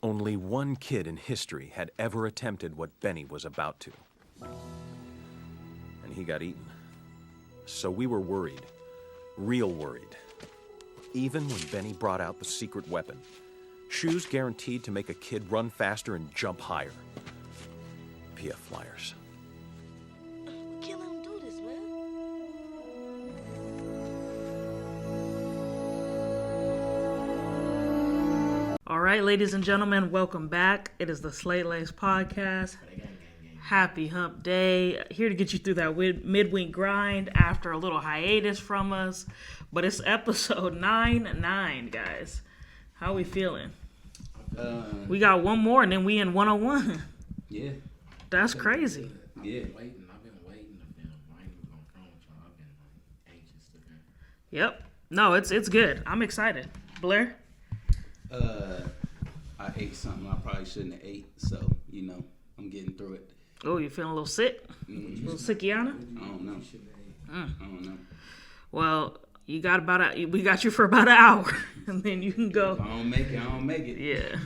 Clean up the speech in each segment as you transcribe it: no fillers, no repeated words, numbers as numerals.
Only one kid in history had ever attempted what Benny was about to. And he got eaten. So we were worried. Real worried. Even when Benny brought out the secret weapon. Shoes guaranteed to make a kid run faster and jump higher. PF Flyers. We can't let him do this, man. All right, ladies and gentlemen, welcome back. It is the Slate Laced podcast. Happy hump day. Here to get you through that midweek grind after a little hiatus from us. But it's episode 9, guys. How we feeling? We got one more and then we in 101. Yeah. That's crazy. Yeah. I've been waiting to film. I ain't even gonna film with y'all. I've been anxious to film. Yep. No, it's good. I'm excited. Blair? I ate something I probably shouldn't have ate, so I'm getting through it. Oh, you feeling a little sick? A little sickiana? I don't know. I don't know. Well, we got you for about an hour, and then you can go. If I don't make it. Yeah.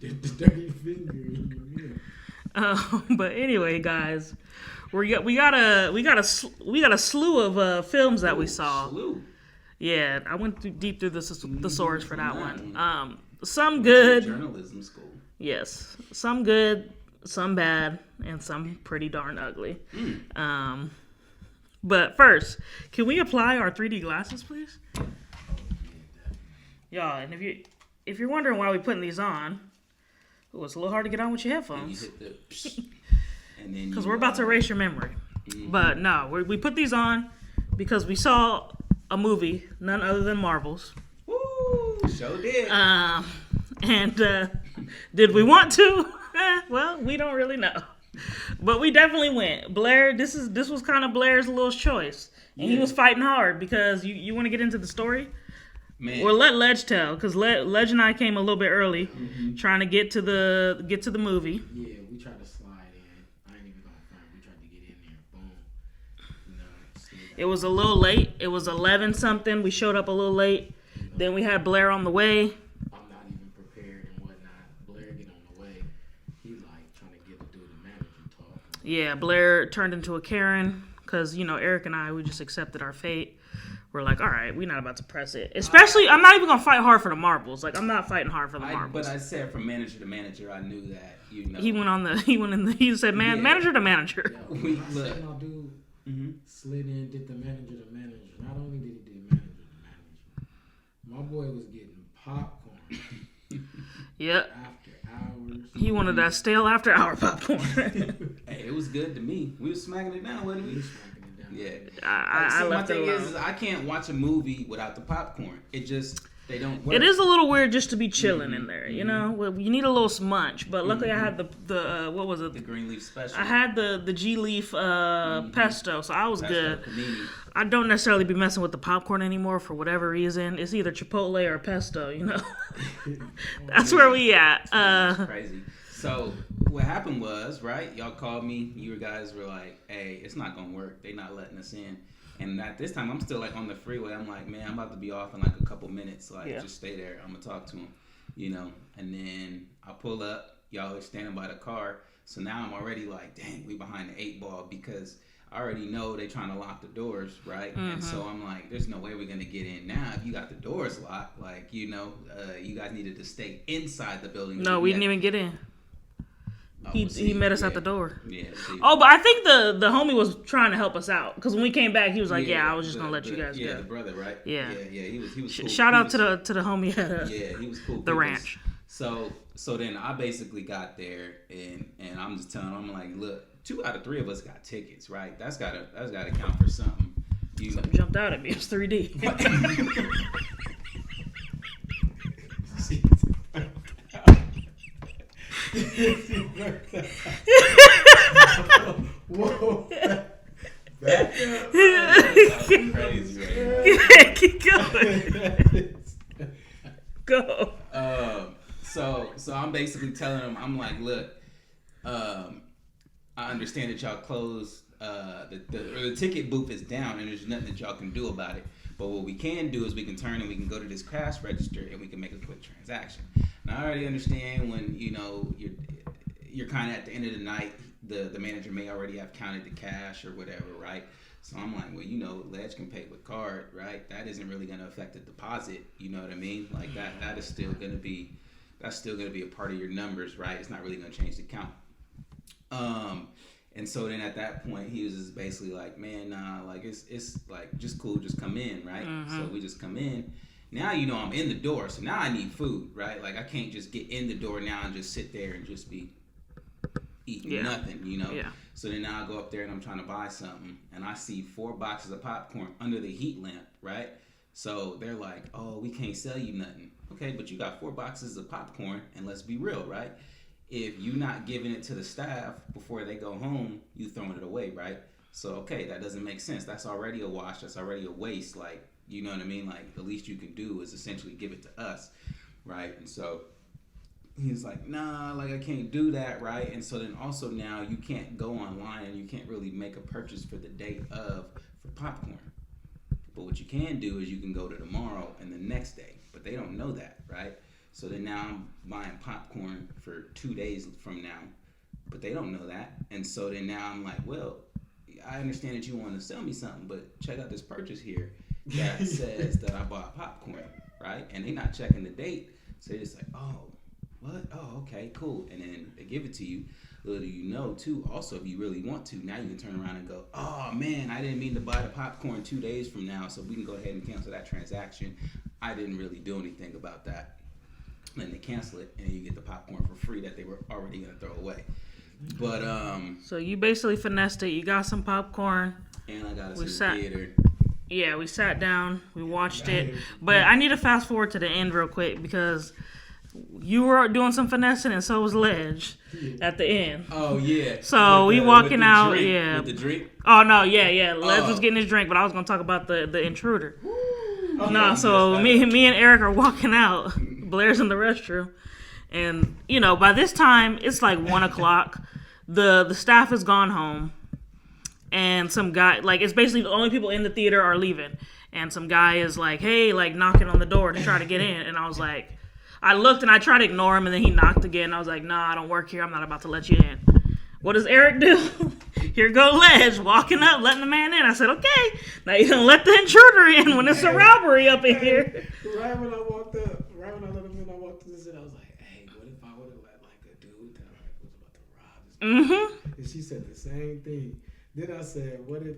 The dirty finger in your ear. But anyway, guys, we got a slew of films that we saw. Slew. Yeah, I went deep through the thesaurus for that one. Some good. Journalism school. Yes, some good, some bad, and some pretty darn ugly. But first, can we apply our 3D glasses, please? Y'all, and if you're wondering why we're putting these on, it's a little hard to get on with your headphones. And you hit the and then Because we're about to erase your memory. But no, we put these on because we saw a movie, none other than Marvel's. Woo! Sure did. And did we want to? Well, we don't really know. But we definitely went. Blair, this was kind of Blair's little choice. And he was fighting hard because you want to get into the story? Man. Or let Ledge tell, because Ledge and I came a little bit early, trying to get to the movie. Yeah, we tried to slide in. I ain't even gonna front. We tried to get in there. Boom. It was a little late. It was 11 something. We showed up a little late. Then we had Blair on the way. I'm not even prepared and whatnot. Blair get on the way. He like trying to get to do the manager talk. Yeah, Blair turned into a Karen because, Eric and I, we just accepted our fate. We're like, all right, we're not about to press it. Especially, I'm not even going to fight hard for the marbles. Like, I'm not fighting hard for the marbles. But I said from manager to manager, I knew that, He said, manager to manager. Yo, We- I look. said my dude slid in, did the manager to manager. Not only did he do manager to manager, my boy was getting popcorn Yep. after hours. He wanted that stale after hour popcorn. Hey, it was good to me. We was smacking it down, wasn't He we? was smacking it down. Yeah. I See, my left it thing alone. is I can't watch a movie without the popcorn. They don't work. It is a little weird just to be chilling in there, Well, you need a little munch, but luckily I had the what was it? The green leaf special. I had the G Leaf pesto, so I was Pesto good. panini. I don't necessarily be messing with the popcorn anymore for whatever reason. It's either Chipotle or pesto, That's where we at. That's crazy. So what happened was, right? Y'all called me. You guys were like, "Hey, it's not gonna work. They not letting us in." And at this time, I'm still like on the freeway. I'm like, "Man, I'm about to be off in like a couple minutes. Like, just stay there. I'm gonna talk to him, And then I pull up. Y'all are standing by the car. So now I'm already like, "Dang, we behind the 8 ball," because I already know they trying to lock the doors, right? And so I'm like, "There's no way we're gonna get in now if you got the doors locked. Like, you guys needed to stay inside the building." No, we didn't even get in. He met us at the door. Yeah. See. Oh, but I think the homie was trying to help us out because when we came back, he was like, "Yeah, I was just gonna let you guys Yeah, go." the brother, right? Yeah. Yeah. He was cool. Shout out to the homie at Yeah, he was cool. the ranch. So then I basically got there and I'm just telling him, I'm like, "Look, 2 out of 3 of us got tickets, right? That's gotta count for something." Something jumped out at me. It was 3D. Whoa. Crazy, right? Yeah, keep going. Go. So I'm basically telling him, I'm like, "Look, I understand that y'all closed. The ticket booth is down, and there's nothing that y'all can do about it. But what we can do is we can turn and we can go to this cash register and we can make a quick transaction. Now, I already understand when, you know, you're kind of at the end of the night, the manager may already have counted the cash or whatever, right? So I'm like, well, you know, Ledge can pay with card, right? That isn't really going to affect the deposit. You know what I mean? Like that is still going to be, that's still going to be a part of your numbers, right? It's not really going to change the count. And so then at that point, he was just basically like, man, nah, like it's like just cool, just come in, right? So we just come in. Now, you know, I'm in the door, so now I need food, right? Like I can't just get in the door now and just sit there and just be eating nothing, you know? Yeah. So then now I go up there and I'm trying to buy something, and I see 4 boxes of popcorn under the heat lamp, right? So they're like, oh, we can't sell you nothing. Okay, but you got 4 boxes of popcorn, and let's be real, right? If you're not giving it to the staff before they go home, you throwing it away, right? So, okay, that doesn't make sense. That's already a wash. That's already a waste. Like, you know what I mean? Like, the least you can do is essentially give it to us, right? And so he's like, nah, like, I can't do that, right? And so then also now you can't go online and you can't really make a purchase for the day of for popcorn. But what you can do is you can go to tomorrow and the next day. But they don't know that, right? So then now I'm buying popcorn for 2 days from now, but they don't know that. And so then now I'm like, well, I understand that you want to sell me something, but check out this purchase here that says that I bought popcorn, right? And they're not checking the date. So they're just like, oh, what? Oh, okay, cool. And then they give it to you. Little do you know, too, also, if you really want to, now you can turn around and go, oh, man, I didn't mean to buy the popcorn 2 days from now, so we can go ahead and cancel that transaction. I didn't really do anything about that. And they cancel it, and you get the popcorn for free that they were already going to throw away. But so you basically finessed it. You got some popcorn. And I got us in the theater. Yeah, we sat down. We watched it. But I need to fast forward to the end real quick because you were doing some finessing, and so was Ledge at the end. Oh yeah. So we walking out. Drink, yeah. With the drink. Oh no, yeah. Ledge was getting his drink, but I was gonna talk about the intruder. No, so me and Eric are walking out. Blair's in the restroom, and you know by this time it's like 1:00. The staff has gone home, and some guy, like, it's basically the only people in the theater are leaving, and some guy is like, hey, like knocking on the door to try to get in, and I was like, I looked and I tried to ignore him, and then he knocked again. I was like, nah, I don't work here. I'm not about to let you in. What does Eric do? Here go Ledge, walking up, letting the man in. I said, okay, now you're going to let the intruder in when it's a robbery up in here. Right when I walked up, right when I let him in, I walked to this and I was like, hey, what if I would have let like a dude that was about to rob this? And she said the same thing. Then I said, what if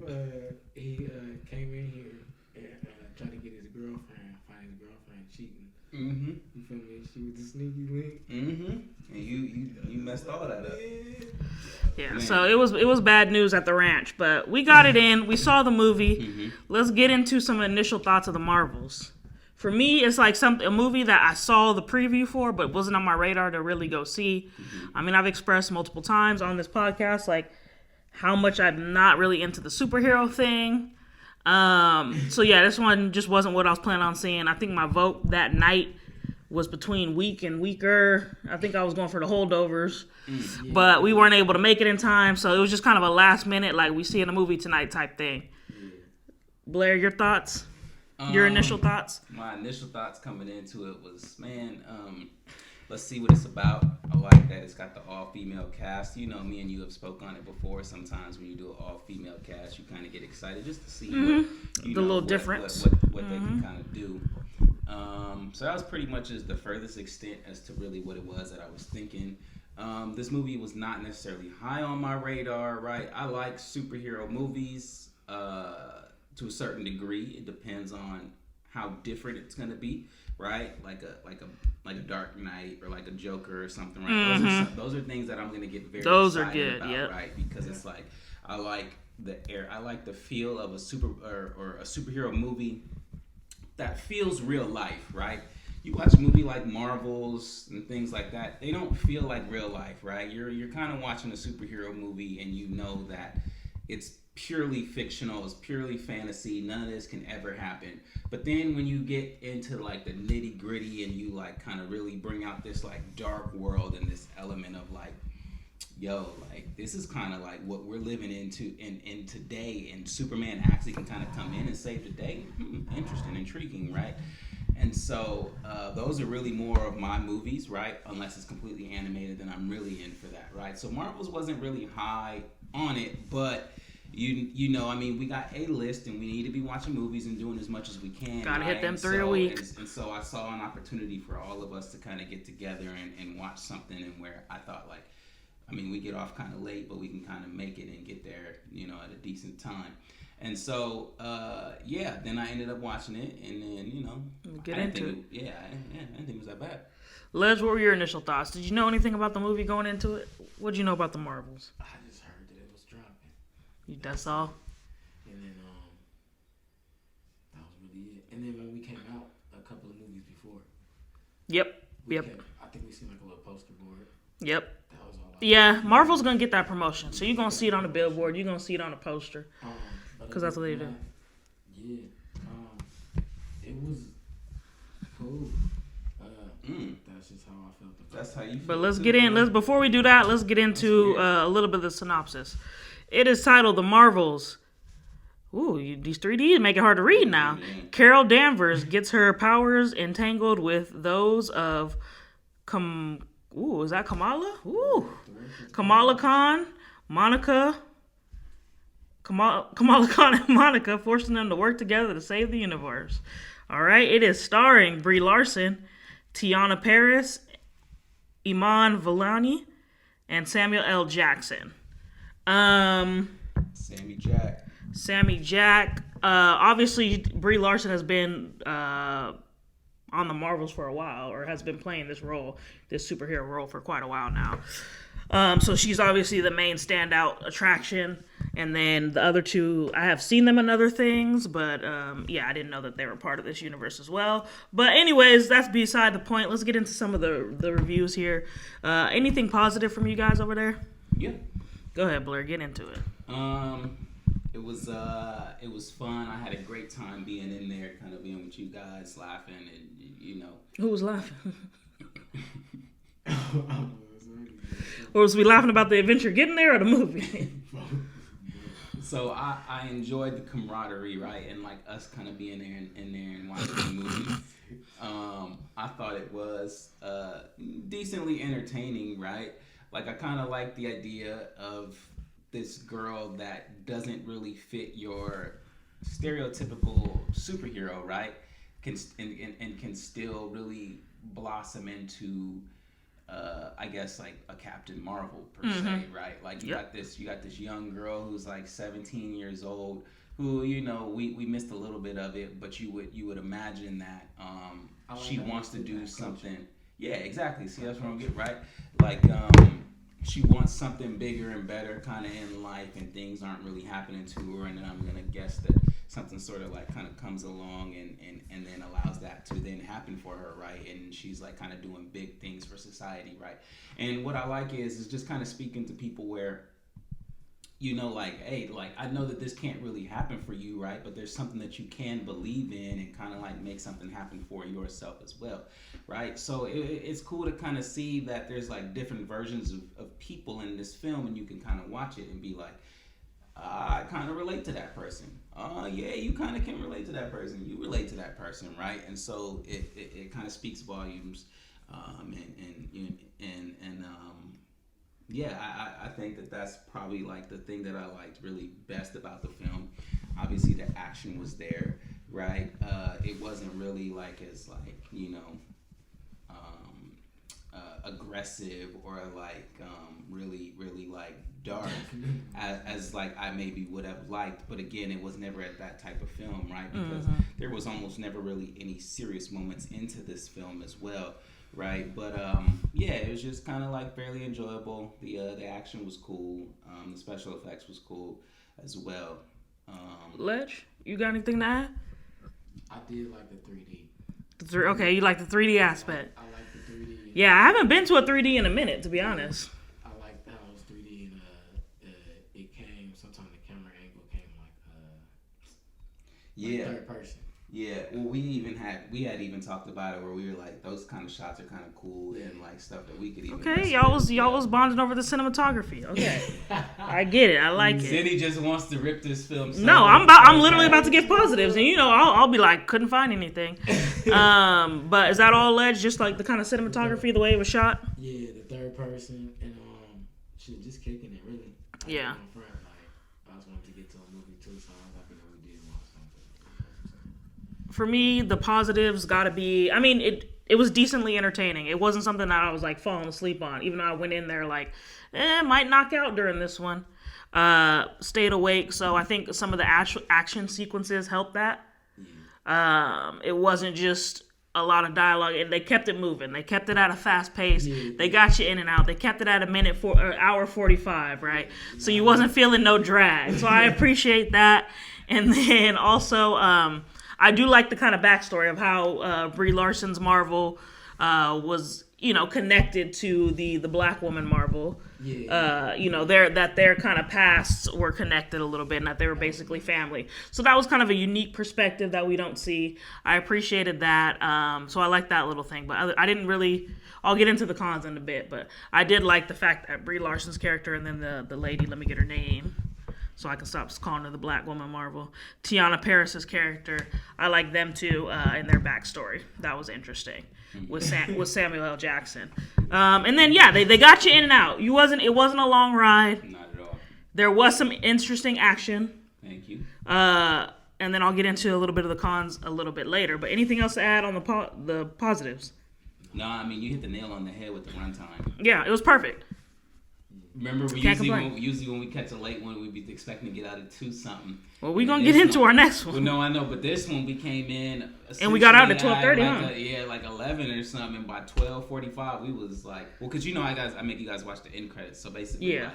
he came in here and tried to get his girlfriend, find his girlfriend cheating? You feel me? She was the sneaky link. And you messed all that up. Yeah, Man. so it was bad news at the ranch, but we got it in. We saw the movie. Let's get into some initial thoughts of the Marvels. For me, it's like a movie that I saw the preview for, but wasn't on my radar to really go see. I mean, I've expressed multiple times on this podcast, like, how much I'm not really into the superhero thing. So yeah, this one just wasn't what I was planning on seeing. I think my vote that night was between weak and weaker. I think I was going for the holdovers, but we weren't able to make it in time. So it was just kind of a last minute, like, we see in a movie tonight type thing. Blair, your thoughts? Your initial thoughts? My initial thoughts coming into it was, man, let's see what it's about. I like that it's got the all-female cast. You know, me and you have spoke on it before. Sometimes when you do an all-female cast, you kind of get excited just to see what difference. What they can kind of do. So that was pretty much as the furthest extent as to really what it was that I was thinking. This movie was not necessarily high on my radar, right? I like superhero movies to a certain degree. It depends on how different it's gonna be, right? Like a Dark Knight or like a Joker or something, right? Those are things that I'm gonna get very excited about, right? Because it's like I like the feel of a superhero movie that feels real life, right? You watch a movie like Marvels and things like that, they don't feel like real life, right? You're kind of watching a superhero movie and you know that it's purely fictional, it's purely fantasy, none of this can ever happen. But then when you get into like the nitty gritty and you like kind of really bring out this like dark world and this element of like yo, like this is kind of like what we're living into in today, and Superman actually can kind of come in and save the day. Interesting, intriguing, right? And so those are really more of my movies, right? Unless it's completely animated, then I'm really in for that, right? So Marvel's wasn't really high on it, but you know, I mean, we got a list, and we need to be watching movies and doing as much as we can. Gotta right? hit them And 3 a so- week. And so I saw an opportunity for all of us to kind of get together and watch something, and where I thought, like, I mean, we get off kind of late, but we can kind of make it and get there, you know, at a decent time. And so, yeah, then I ended up watching it, and then, you know, Get I didn't into think I didn't think it was that bad. Les, what were your initial thoughts? Did you know anything about the movie going into it? What did you know about the Marvels? I just heard that it was dropping. That's all? And then that was really it. And then when we came out, a couple of movies before. Yep. I think we seen like a little poster board. Yep. That was all. Yeah, Marvel's gonna get that promotion, so you're gonna see it on the billboard. You're gonna see it on a poster, because that's what they do. Yeah. It was cool. That's just how I felt. That's how you feel. But let's too, get in. man. Before we do that, let's get into a little bit of the synopsis. It is titled "The Marvels." Ooh, these 3Ds make it hard to read now. Carol Danvers gets her powers entangled with those of is that Kamala? Ooh. Kamala Khan, Kamala Khan and Monica, forcing them to work together to save the universe. All right, it is starring Brie Larson, Tiana Paris, Iman Vellani, and Samuel L. Jackson. Sammy Jack. Obviously, Brie Larson has been on the Marvels for a while, or has been playing this superhero role for quite a while now. So she's obviously the main standout attraction. And then the other two, I have seen them in other things, but yeah, I didn't know that they were part of this universe as well. But anyways, that's beside the point. Let's get into some of the reviews here. Anything positive from you guys over there? Yeah. Go ahead, Blair. Get into it. It was fun. I had a great time being in there, kind of being with you guys, laughing, and you know. Who was laughing? Or was we laughing about the adventure getting there or the movie? So I enjoyed the camaraderie, right, and like us kind of being there in there and watching the movie. I thought it was decently entertaining, right? Like I kind of like the idea of this girl that doesn't really fit your stereotypical superhero, right? Can still really blossom into I guess like a Captain Marvel per se, right? Like you got this young girl who's like 17 years old, who, you know, we missed a little bit of it, but you would imagine that she wants to do something. Yeah, exactly. See, that's what I'm getting, right? Like she wants something bigger and better kind of in life, and things aren't really happening to her, and then I'm gonna guess that something sort of like kind of comes along and then allows that to then happen for her, right? And she's like kind of doing big things for society, right? And what I like is just kind of speaking to people where, you know, like, hey, like I know that this can't really happen for you, right? But there's something that you can believe in and kind of like make something happen for yourself as well, right? So it's cool to kind of see that there's like different versions of people in this film, and you can kind of watch it and be like, I kind of relate to that person. Yeah, you kind of can relate to that person. You relate to that person, right? And so it kind of speaks volumes, yeah, I think that that's probably like the thing that I liked really best about the film. Obviously, the action was there, right? It wasn't really like as like, you know, aggressive or like really like dark as like I maybe would have liked, but again, it was never at that type of film, right? Because there was almost never really any serious moments into this film as well, right? But yeah, it was just kind of like fairly enjoyable. The action was cool. The special effects was cool as well. Ledge, you got anything to add? I did like the 3D. Okay, you like the 3D aspect. I like the 3D. Yeah, I haven't been to a 3D in a minute, to be honest. I like that it was 3D, and it came. Sometimes the camera angle came like third person. Yeah, well, we had even talked about it where we were like, those kind of shots are kind of cool and like stuff that we could even. Okay, y'all was bonding over the cinematography. Okay, I get it. I like it. City just wants to rip this film. No, I'm literally about to give positives, and I'll be like, couldn't find anything. But is that all alleged? Just like the kind of cinematography, the way it was shot. Yeah, the third person and shit, just kicking it really. Yeah. I just wanted to get to a movie too, so I was happy that we did watch something. For me, the positives gotta be. I mean, it was decently entertaining. It wasn't something that I was like falling asleep on, even though I went in there like, might knock out during this one. Stayed awake, so I think some of the action sequences helped that. It wasn't just a lot of dialogue, and they kept it moving. They kept it at a fast pace. Yeah. They got you in and out. They kept it at hour 45, right? So you wasn't feeling no drag. So I appreciate that. And then also, I do like the kind of backstory of how Brie Larson's Marvel was, connected to the Black woman Marvel. Yeah. Their kind of pasts were connected a little bit, and that they were basically family. So that was kind of a unique perspective that we don't see. I appreciated that. So I like that little thing, but I didn't really. I'll get into the cons in a bit, but I did like the fact that Brie Larson's character and then the lady, let me get her name, so I can stop calling her the Black woman Marvel. Tiana Paris's character, I like them too, and their backstory. That was interesting with Samuel L. Jackson. And then they got you in and out. It wasn't a long ride. Not at all. There was some interesting action. Thank you. And then I'll get into a little bit of the cons a little bit later. But anything else to add on the positives? No, I mean you hit the nail on the head with the runtime. Yeah, it was perfect. Remember, usually when we catch a late one, we'd be expecting to get out at 2 something. Well, we're going to get into our next one. Well, no, I know, but this one we came in. And we got out at 12:30, huh? Like 11 or something. By 12:45, we was like, well, because I make you guys watch the end credits. So basically, like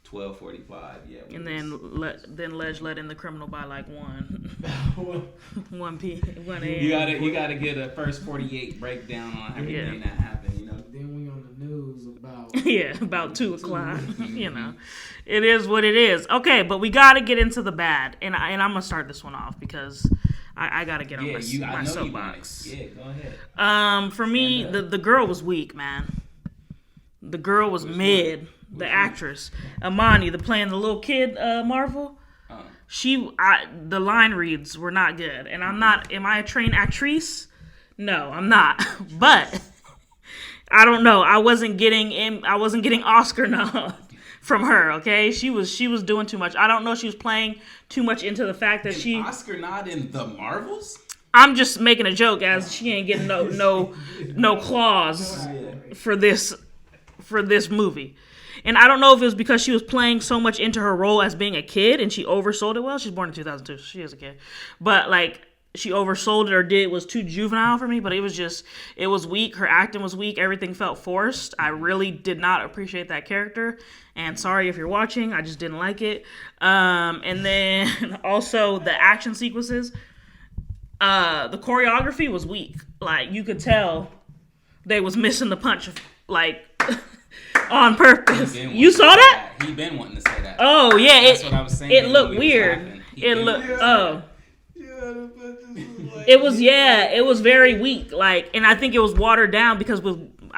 12:45, yeah. And then Ledge let in the criminal by like 1 a.m. You gotta get a first 48 breakdown on everything that happened, Then we on the news about about 2 o'clock. It is what it is. Okay, but we gotta get into the bad, and I'm gonna start this one off because I gotta get on my soapbox. Yeah, go ahead. For me, the girl was weak, man. The girl was mid. The actress Amani, playing the little kid, Marvel. The line reads were not good, and I'm not. Am I a trained actress? No, I'm not. But I don't know. I wasn't getting Oscar nod from her. Okay, she was doing too much. I don't know. She was playing too much into the fact that Oscar nod in the Marvels. I'm just making a joke, as she ain't getting no claws for this movie. And I don't know if it was because she was playing so much into her role as being a kid and she oversold it. Well, she's born in 2002, so she is a kid. But like she oversold it or was too juvenile for me. But it was weak. Her acting was weak. Everything felt forced. I really did not appreciate that character. And sorry if you're watching, I just didn't like it. And then also the action sequences. The choreography was weak. Like you could tell they was missing the punch. Like. On purpose. You saw that? He been wanting to say that. Oh yeah, that's what I was saying. It looked weird. It was very weak. Like, and I think it was watered down because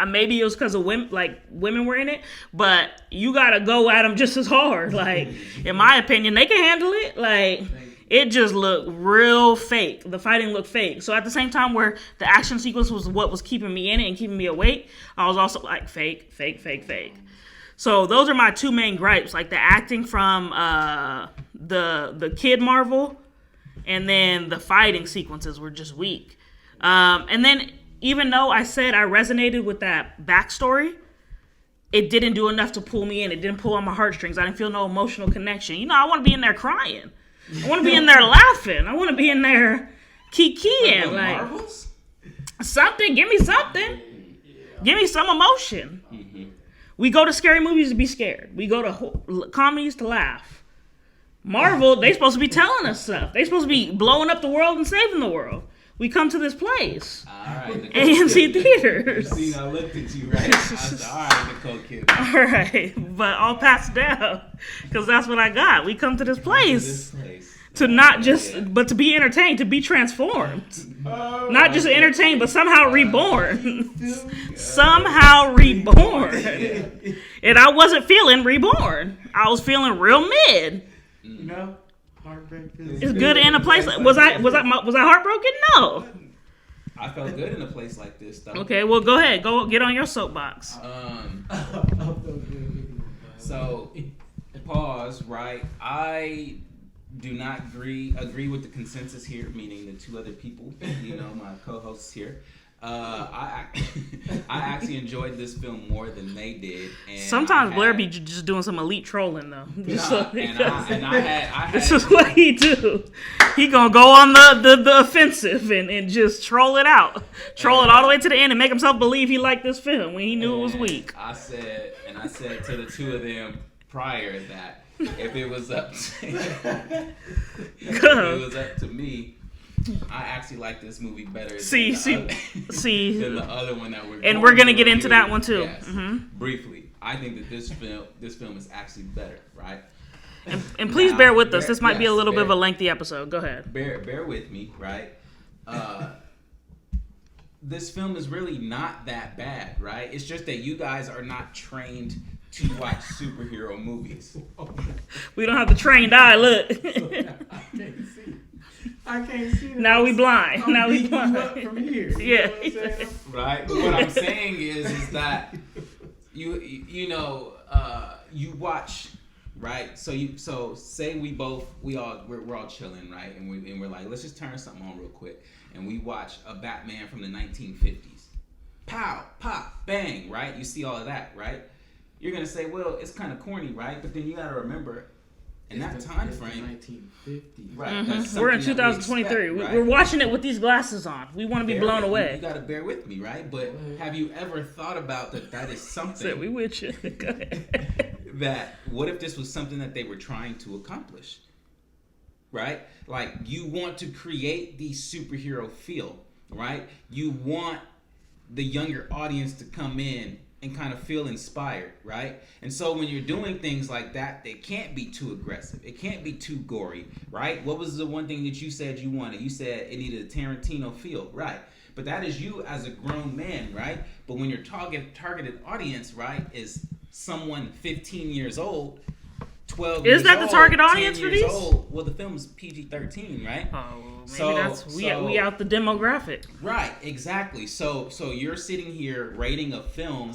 maybe it was because of women were in it. But you gotta go at them just as hard. Like, in my opinion, they can handle it. Like. It just looked real fake. The fighting looked fake. So at the same time where the action sequence was what was keeping me in it and keeping me awake, I was also like fake. So those are my 2 main gripes. Like the acting from the kid Marvel, and then the fighting sequences were just weak. And then even though I said I resonated with that backstory, it didn't do enough to pull me in. It didn't pull on my heartstrings. I didn't feel no emotional connection. I want to be in there crying. I want to be in there laughing. I want to be in there kikiing. Like Marvels? Something. Give me something. Give me some emotion. Mm-hmm. We go to scary movies to be scared. We go to comedies to laugh. Marvel, they supposed to be telling us stuff. They supposed to be blowing up the world and saving the world. We come to this place. All right. AMC theaters. See, I looked at you, right? I said, all right, Nicole Kidman. All right. But I'll pass it down because that's what I got. We come to this place. To not just, but to be entertained, to be transformed. Not just entertained, but somehow reborn. Somehow reborn. And I wasn't feeling reborn. I was feeling real mid. You know, heartbreak feels It's good in a place. Was I heartbroken? No. I felt good in a place like this, though. Okay, well, go ahead. Go get on your soapbox. So, pause. Right, I do not agree with the consensus here, meaning the two other people, my co-hosts here. I actually enjoyed this film more than they did. And sometimes Blair be just doing some elite trolling though. I had this is what he do. He gonna go on the offensive and just troll it out, troll it all the way to the end and make himself believe he liked this film when he knew it was weak. I said to the two of them prior that if it was up to me, I actually like this movie better than the other one that we're gonna get into that one too. Yes. Mm-hmm. Briefly, I think that this film is actually better, right? And please bear with us. This might be a little bit of a lengthy episode. Go ahead. Bear with me, right? This film is really not that bad, right? It's just that you guys are not trained to watch superhero movies. We don't have the trained eye. Look. I can't see that. Now we blind. Now we blind. From here. Yeah. Right. But what I'm saying is that you watch, right? So say we're all chilling, right? And we're like, let's just turn something on real quick, and we watch a Batman from the 1950s. Pow, pop, bang, right? You see all of that, right? You're gonna say, well, it's kind of corny, right? But then you gotta remember, in that time frame, 1950, right? Mm-hmm. We're in 2023. Right? We're watching it with these glasses on. We want to be blown away. You gotta bear with me, right? But have you ever thought about that is something? We with you. Go ahead. That what if this was something that they were trying to accomplish, right? Like you want to create the superhero feel, right? You want the younger audience to come in and kind of feel inspired, right? And so when you're doing things like that, they can't be too aggressive. It can't be too gory, right? What was the one thing that you said you wanted? You said it needed a Tarantino feel, right? But that is you as a grown man, right? But when your targeted audience, right, is someone 15 years old, 12 years old. Is that the target audience for these? Old, well, the film's PG-13, right? Oh, maybe we out the demographic. Right, exactly. So you're sitting here rating a film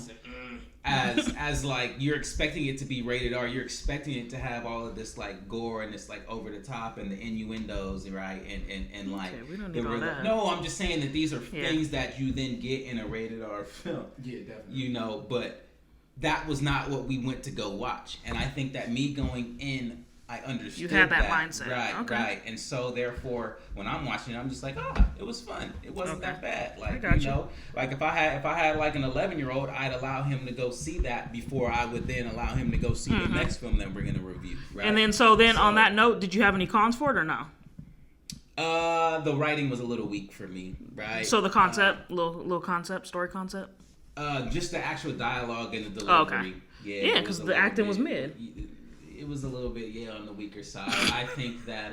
as like you're expecting it to be rated R. You're expecting it to have all of this like gore and this like over the top and the innuendos, right? And like we don't need all that. No, I'm just saying that these are things that you then get in a rated R film. Yeah, definitely. But that was not what we went to go watch. And I think that me going in, I understood you had that mindset. Right. And so therefore, when I'm watching it, I'm just like, it was fun. It wasn't that bad. Like, like if I had like an 11-year-old, I'd allow him to go see that before I would then allow him to go see the next film that we're going to review. Right? And then so on that note, did you have any cons for it or no? The writing was a little weak for me, right? So the concept, little concept, story concept? Just the actual dialogue and the delivery. Okay. Yeah, because the acting was mid. It was a little bit, on the weaker side. I think that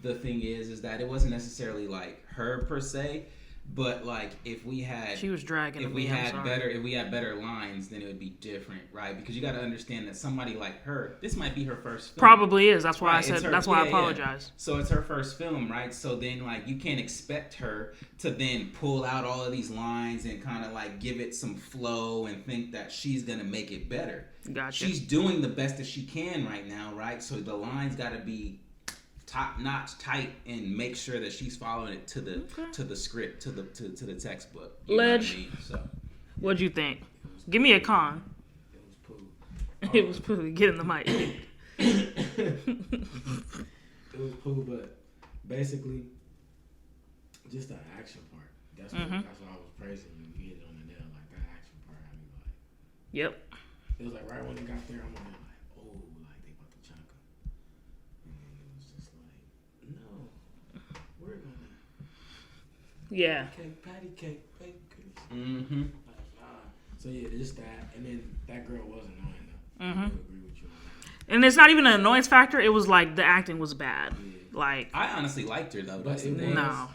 the thing is that it wasn't necessarily like her per se, but like if we had, she was dragging. If we had better lines, then it would be different, right? Because you got to understand that somebody like her, this might be her first film. Probably is. That's why I said. That's why I apologize. Yeah. So it's her first film, right? So then like you can't expect her to then pull out all of these lines and kind of like give it some flow and think that she's gonna make it better. Gotcha. She's doing the best that she can right now, right? So the lines got to be top notch, tight, and make sure that she's following it to the script, to the textbook. Ledge. What'd you think? Give me a con. It was poo. It was poo. Get in the mic. It was poo, but basically, just the action part. That's what I was praising you. You hit it on the nail. Like that action part had me like. Yep. It was like right when they got there, I'm like, like they about to chunk him. And then it was just like, no, we're gonna. Yeah. Patty cake, baby cookies. Mm-hmm. Like, nah. So yeah, just that, and then that girl was annoying though. Mm-hmm. I agree with you on that. And it's not even an annoyance factor. It was like the acting was bad. Yeah. Like, I honestly liked her though. But That's the it thing. no.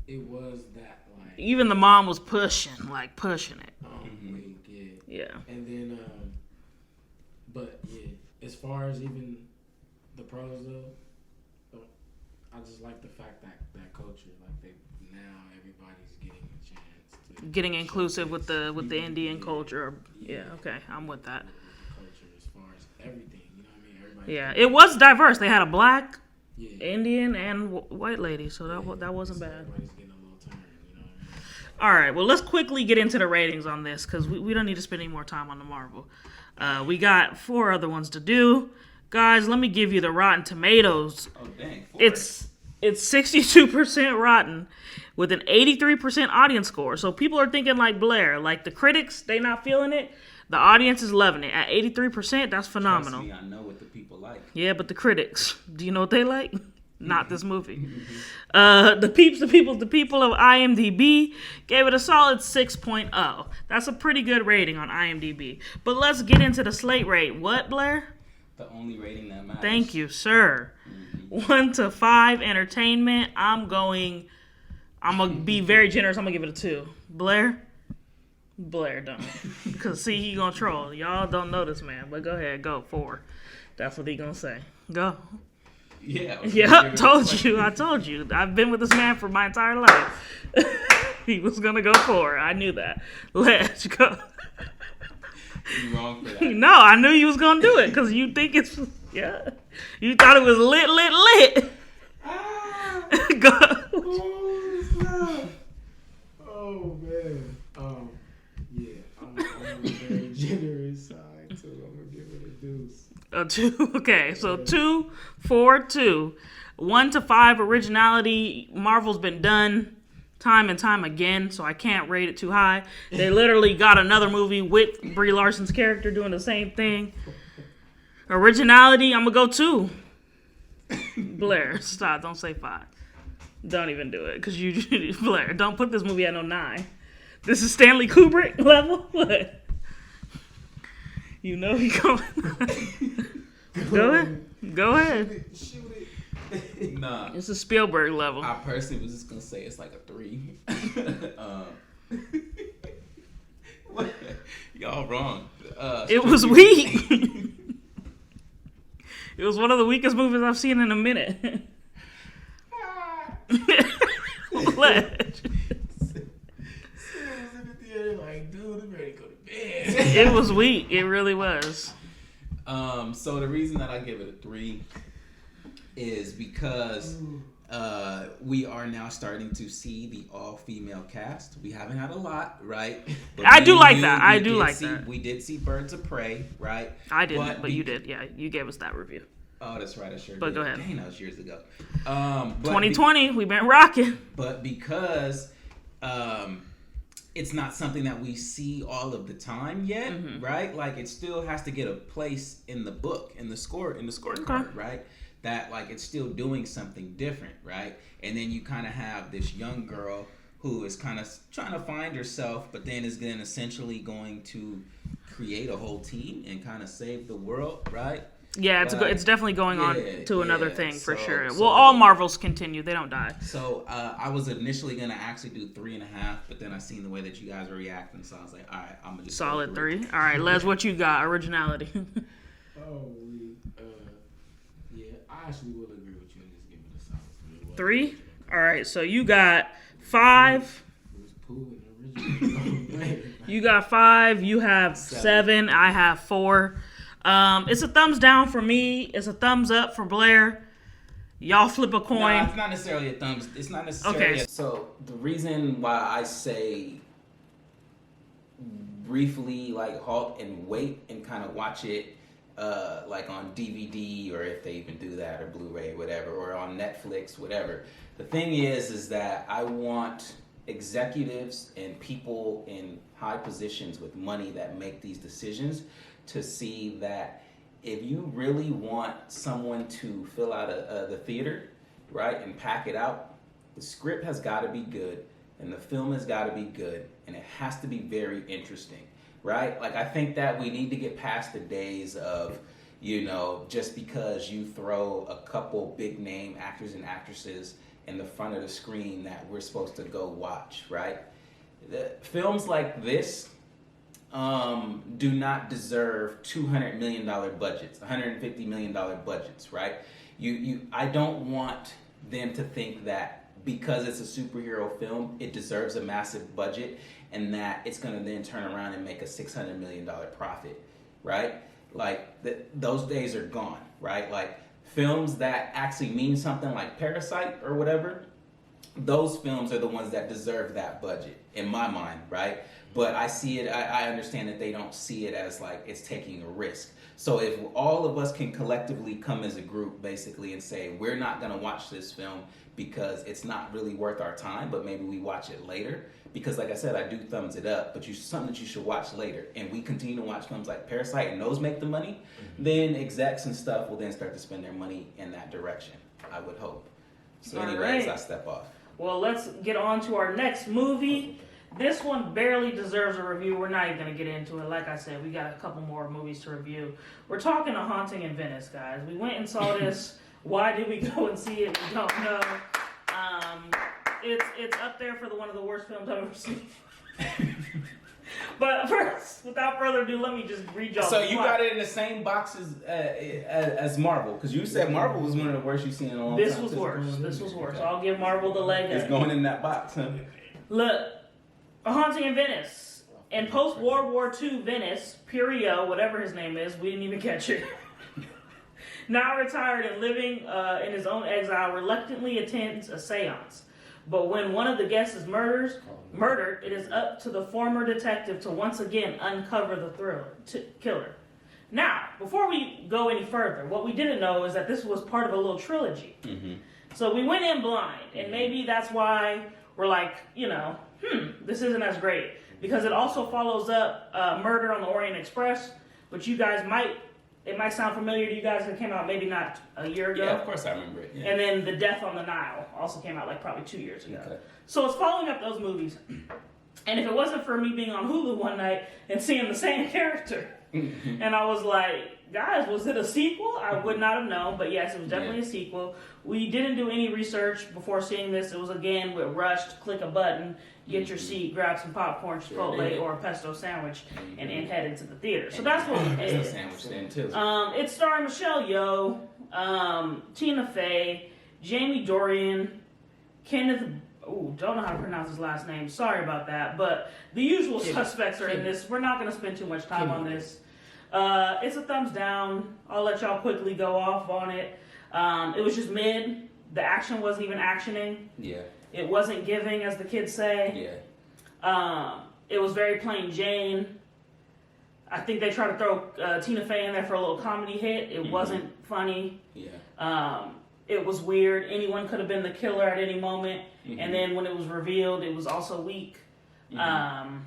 It was that like Even the mom was pushing it. week, yeah. Yeah. And then, but yeah, as far as even the pros though, I just like the fact that culture, like now everybody's getting a chance to Getting inclusive with the Indian culture. Yeah, okay, I'm with that. with the culture as far as everything. You know what I mean? Everybody. Yeah, it was diverse. They had a black, Yeah. Indian, and white lady, so that wasn't So bad. everybody's getting a little turn. You know what I mean? All right, well, let's quickly get into the ratings on this because we don't need to spend any more time on the Marvel. We got 4 other ones to do. Guys, let me give you the Rotten Tomatoes. Oh dang. It's 62% rotten with an 83% audience score. So people are thinking like Blair. Like the critics, they not feeling it. The audience is loving it. At 83%, that's phenomenal. Trust me, I know what the people like. Yeah, but the critics, do you know what they like? Not this movie. The people of IMDb gave it a solid 6.0. That's a pretty good rating on IMDb. But let's get into the Slate rate. What, Blair? The only rating that matters. Thank you, sir. 1 to 5 entertainment. I'm gonna be very generous. I'm gonna give it a 2. Blair don't. Cause see, he gonna troll. Y'all don't know this man, but go ahead, go 4. That's what he gonna say. Go. Yeah. Yeah, I told you. I've been with this man for my entire life. He was gonna go 4. I knew that. Let's go. You wrong for that. No, I knew you was gonna do it because you think it's You thought it was lit. Go. Oh man. Yeah, I'm on the very generous side too. I'm gonna give it a deuce. A 2. Okay, so 2, 4, 2. 1 to 5 originality. Marvel's been done time and time again, so I can't rate it too high. They literally got another movie with Brie Larson's character doing the same thing. Originality, I'm gonna go 2. Blair, stop! Don't say 5. Don't even do it, cause you Blair. Don't put this movie at no 9. This is Stanley Kubrick level. What? You know he going. Go ahead. Shoot it. Nah. It's a Spielberg level. I personally was just gonna say it's like a 3. What? Y'all wrong. It was weak. It was one of the weakest movies I've seen in a minute. Like, dude, I'm ready to go to bed. It was weak. It really was. So the reason that I give it a 3 is because we are now starting to see the all-female cast. We haven't had a lot, right? But I do like that. I do like that. We did see Birds of Prey, right? I didn't, but you did. Yeah, you gave us that review. Oh, that's right. I sure But did. go ahead. Dang, that was years ago. But 2020, we've been rocking. But because it's not something that we see all of the time yet, right? Like it still has to get a place in the book, in the scorecard, right? That like it's still doing something different, right? And then you kind of have this young girl who is kind of trying to find herself, but then is then essentially going to create a whole team and kind of save the world, right? Yeah, it's definitely going on to another thing for sure. So, well, all Marvels continue; they don't die. So I was initially gonna actually do 3.5, but then I seen the way that you guys were reacting, so I was like, all right, I'm gonna just Solid go 3. All right, Les, what you got? Originality. Yeah, I actually will agree with you and just give it a solid 3. All right, so you got 5. It was Pooh and original. You got 5. You have 7. I have 4. It's a thumbs down for me. It's a thumbs up for Blair. Y'all flip a coin. No, it's not necessarily a thumbs. It's not necessarily. Okay. So the reason why I say briefly like halt and wait and kind of watch it like on DVD or if they even do that or Blu-ray, whatever, or on Netflix, whatever. The thing is that I want executives and people in high positions with money that make these decisions to see that if you really want someone to fill out the theater, right, and pack it out, the script has got to be good and the film has got to be good and it has to be very interesting, right? Like I think that we need to get past the days of, just because you throw a couple big name actors and actresses in the front of the screen that we're supposed to go watch, right? Films like this do not deserve $200 million budgets, $150 million budgets, right? I don't want them to think that because it's a superhero film, it deserves a massive budget and that it's going to then turn around and make a $600 million profit, right? Like, those days are gone, right? Like, films that actually mean something like Parasite or whatever, those films are the ones that deserve that budget, in my mind, right? But I see it, I understand that they don't see it as like it's taking a risk. So if all of us can collectively come as a group, basically, and say, we're not going to watch this film because it's not really worth our time, but maybe we watch it later. Because like I said, I do thumbs it up, but something that you should watch later. And we continue to watch films like Parasite and those make the money, then execs and stuff will then start to spend their money in that direction, I would hope. So anyways, I step off. Well, let's get on to our next movie. This one barely deserves a review. We're not even going to get into it. Like I said, we got a couple more movies to review. We're talking A Haunting in Venice, guys. We went and saw this. Why did we go and see it? We don't know. It's up there for one of the worst films I've ever seen. But first, without further ado, let me just read y'all. So you got it in the same box as Marvel, because you said Marvel was one of the worst you've seen in a long time. This was worse. This was worse. I'll give Marvel the leg up. It's going in that box, huh? Look, A Haunting in Venice. In post-World War II Venice, Pirio, whatever his name is, we didn't even catch it, now retired and living in his own exile, reluctantly attends a seance. But when one of the guests is murdered, it is up to the former detective to once again uncover the killer. Now, before we go any further, what we didn't know is that this was part of a little trilogy. Mm-hmm. So we went in blind, and maybe that's why we're like, this isn't as great. Because it also follows up Murder on the Orient Express, which you guys it might sound familiar to you guys. It came out maybe not a year ago. Yeah, of course I remember it. Yeah. And then The Death on the Nile also came out like probably 2 years ago. Okay. So it's following up those movies. And if it wasn't for me being on Hulu one night and seeing the same character, and I was like, guys, was it a sequel? I would not have known, but yes, it was definitely a sequel. We didn't do any research before seeing this. It was, again, with rushed, click a button, get your seat, grab some popcorn, Chipotle, or a pesto sandwich, and then head into the theater. So that's what we did. Sandwich then too. It's starring Michelle Yeoh, Tina Fey, Jamie Dornan, Kenneth... don't know how to pronounce his last name. Sorry about that. But the usual suspects are in this. We're not going to spend too much time on this. It's a thumbs down. I'll let y'all quickly go off on it. It was just mid. The action wasn't even actioning. Yeah. It wasn't giving, as the kids say. Yeah. It was very plain Jane. I think they tried to throw Tina Fey in there for a little comedy hit. It wasn't funny. Yeah. It was weird. Anyone could have been the killer at any moment. Mm-hmm. And then when it was revealed, it was also weak. Mm-hmm.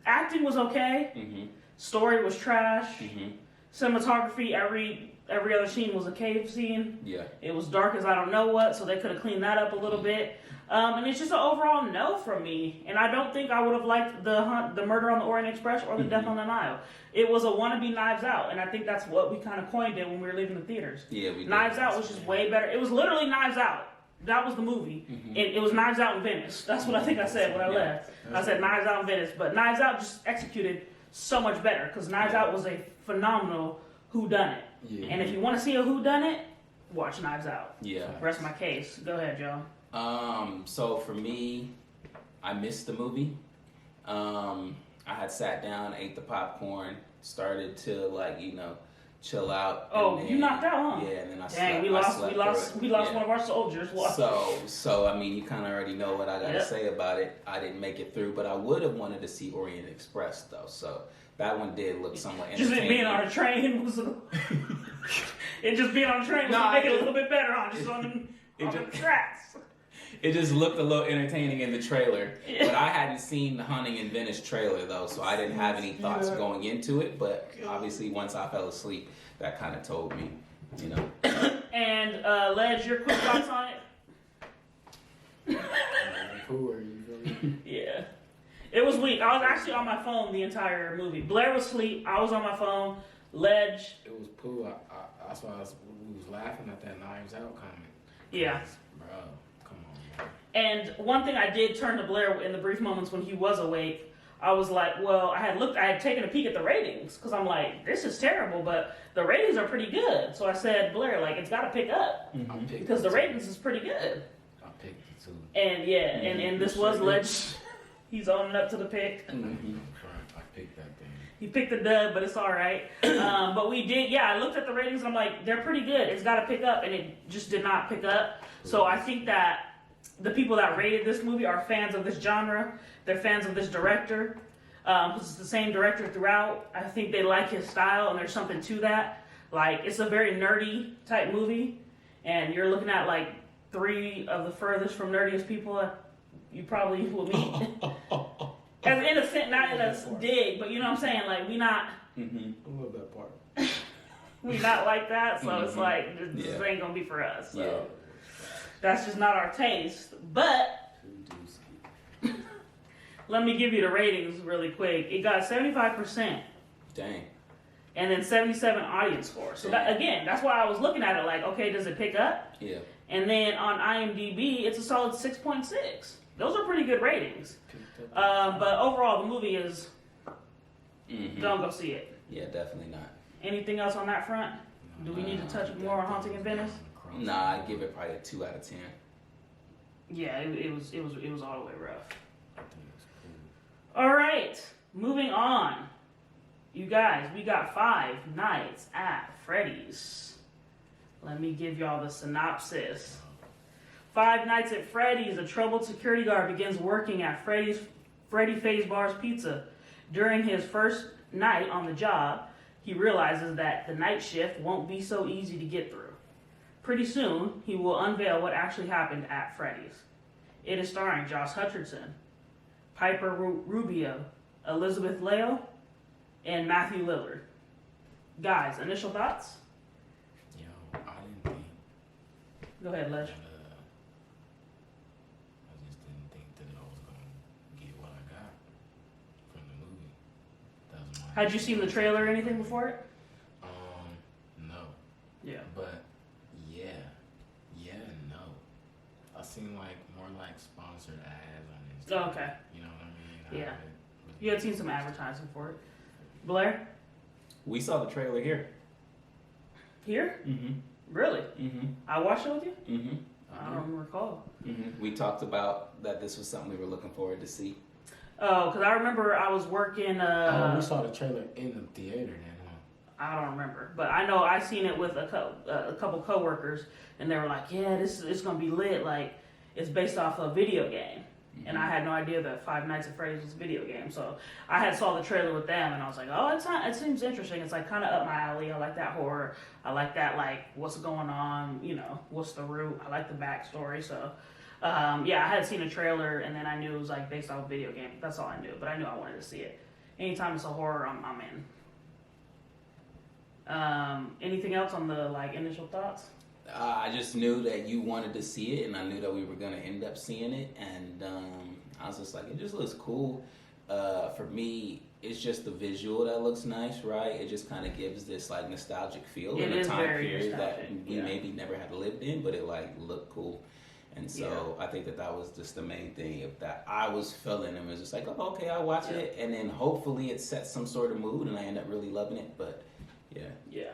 Acting was okay. Mm-hmm. Story was trash. Mm-hmm. Cinematography, every other scene was a cave scene. Yeah. It was dark as I don't know what, so they could have cleaned that up a little bit. And it's just an overall no from me. And I don't think I would have liked the Murder on the Orient Express or the Death on the Nile. It was a wannabe Knives Out, and I think that's what we kind of coined it when we were leaving the theaters. Yeah, we did. Knives Out was just way better. It was literally Knives Out. That was the movie. Mm-hmm. It was Knives Out in Venice. That's what I think I said when I left. I said Knives Out in Venice, but Knives Out just executed so much better because Knives Out was a phenomenal whodunit. Yeah. And if you want to see a whodunit, watch Knives Out. Yeah. Rest my case. Go ahead, Joe. So for me, I missed the movie. I had sat down, ate the popcorn, started to chill out. Oh, you knocked out, huh? Yeah, and then I slept. Dang, we lost one of our soldiers. So I mean, you kind of already know what I got to say about it. I didn't make it through, but I would have wanted to see Orient Express though. So that one did look somewhat entertaining. Just being on a train was it just being on a train was make it a little bit better on the tracks. It just looked a little entertaining in the trailer, but I hadn't seen the Haunting in Venice trailer though, so I didn't have any thoughts going into it. But obviously, once I fell asleep, that kind of told me, And Ledge, your quick thoughts on it? Yeah, it was weak. I was actually on my phone the entire movie. Blair was asleep. I was on my phone. Ledge. It was Pooh. That's why we was laughing at that Knives Out comment. Yeah. Bro, come on, bro. And one thing I did turn to Blair in the brief moments when he was awake, I was like, well, I had taken a peek at the ratings because I'm like, this is terrible, but the ratings are pretty good. So I said, Blair, like, it's got to pick up because the ratings is pretty good. I picked it too. And yeah, and this was Ledge. He's owning up to the pick. I picked that thing. He picked the dub, but it's all right. But we did, I looked at the ratings and I'm like, they're pretty good. It's got to pick up, and it just did not pick up. So I think that the people that rated this movie are fans of this genre. They're fans of this director. It's the same director throughout. I think they like his style, and there's something to that. Like, it's a very nerdy type movie, and you're looking at like 3 of the furthest from nerdiest people you probably will meet. As innocent, not in a dig, but you know what I'm saying? Like, we not. I love that part. We not like that, so it's like, this ain't gonna be for us. So that's just not our taste. But let me give you the ratings really quick. It got 75%. Dang. And then 77 audience score. So that, again, that's why I was looking at it like, okay, does it pick up? Yeah. And then on IMDb, it's a solid 6.6. Those are pretty good ratings. But overall, the movie is, don't go see it. Yeah, definitely not. Anything else on that front? Do we need to touch more on Haunting in Venice? Nah, I'd give it probably a 2 out of 10. Yeah, it was all the way rough. All right, moving on. You guys, we got Five Nights at Freddy's. Let me give y'all the synopsis. Five Nights at Freddy's, a troubled security guard begins working at Freddy Faze Bar's Pizza. During his first night on the job, he realizes that the night shift won't be so easy to get through. Pretty soon, he will unveil what actually happened at Freddy's. It is starring Josh Hutcherson, Piper Rubio, Elizabeth Leo, and Matthew Lillard. Guys, initial thoughts? Yo, I didn't think. Go ahead, Les. I just didn't think that I was gonna get what I got from the movie. That was my. Had you seen the trailer or anything before it? No. Yeah. But yeah and no. I seen like more like sponsored ads on Instagram. Oh, okay. You know what I mean? Yeah. You had seen some advertising for it. Blair? We saw the trailer here. Here? Mm-hmm. Really? Mm-hmm. I watched it with you? Mm-hmm. I don't recall. Mm-hmm. We talked about that this was something we were looking forward to see. Oh, because I remember I was working. we saw the trailer in the theater then, huh? I don't remember, but I know I seen it with a couple coworkers, and they were like, "Yeah, it's gonna be lit. Like, it's based off a video game." Mm-hmm. And I had no idea that Five Nights at Freddy's was a video game, so I had saw the trailer with them, and I was like, "Oh, it seems interesting. It's like kind of up my alley. I like that horror. I like that like what's going on. You know, what's the root? I like the backstory." So. I had seen a trailer, and then I knew it was like based off a video game. That's all I knew, but I knew I wanted to see it. Anytime it's a horror, I'm in. Anything else on the like initial thoughts? I just knew that you wanted to see it, and I knew that we were going to end up seeing it, and I was just like, it just looks cool. For me, it's just the visual that looks nice, right? It just kind of gives this like nostalgic feel in a time period that we maybe never had lived in, but it like looked cool. And so I think that was just the main thing of that I was feeling, and was just like, oh, okay, I'll watch it, and then hopefully it sets some sort of mood, and I end up really loving it. But yeah.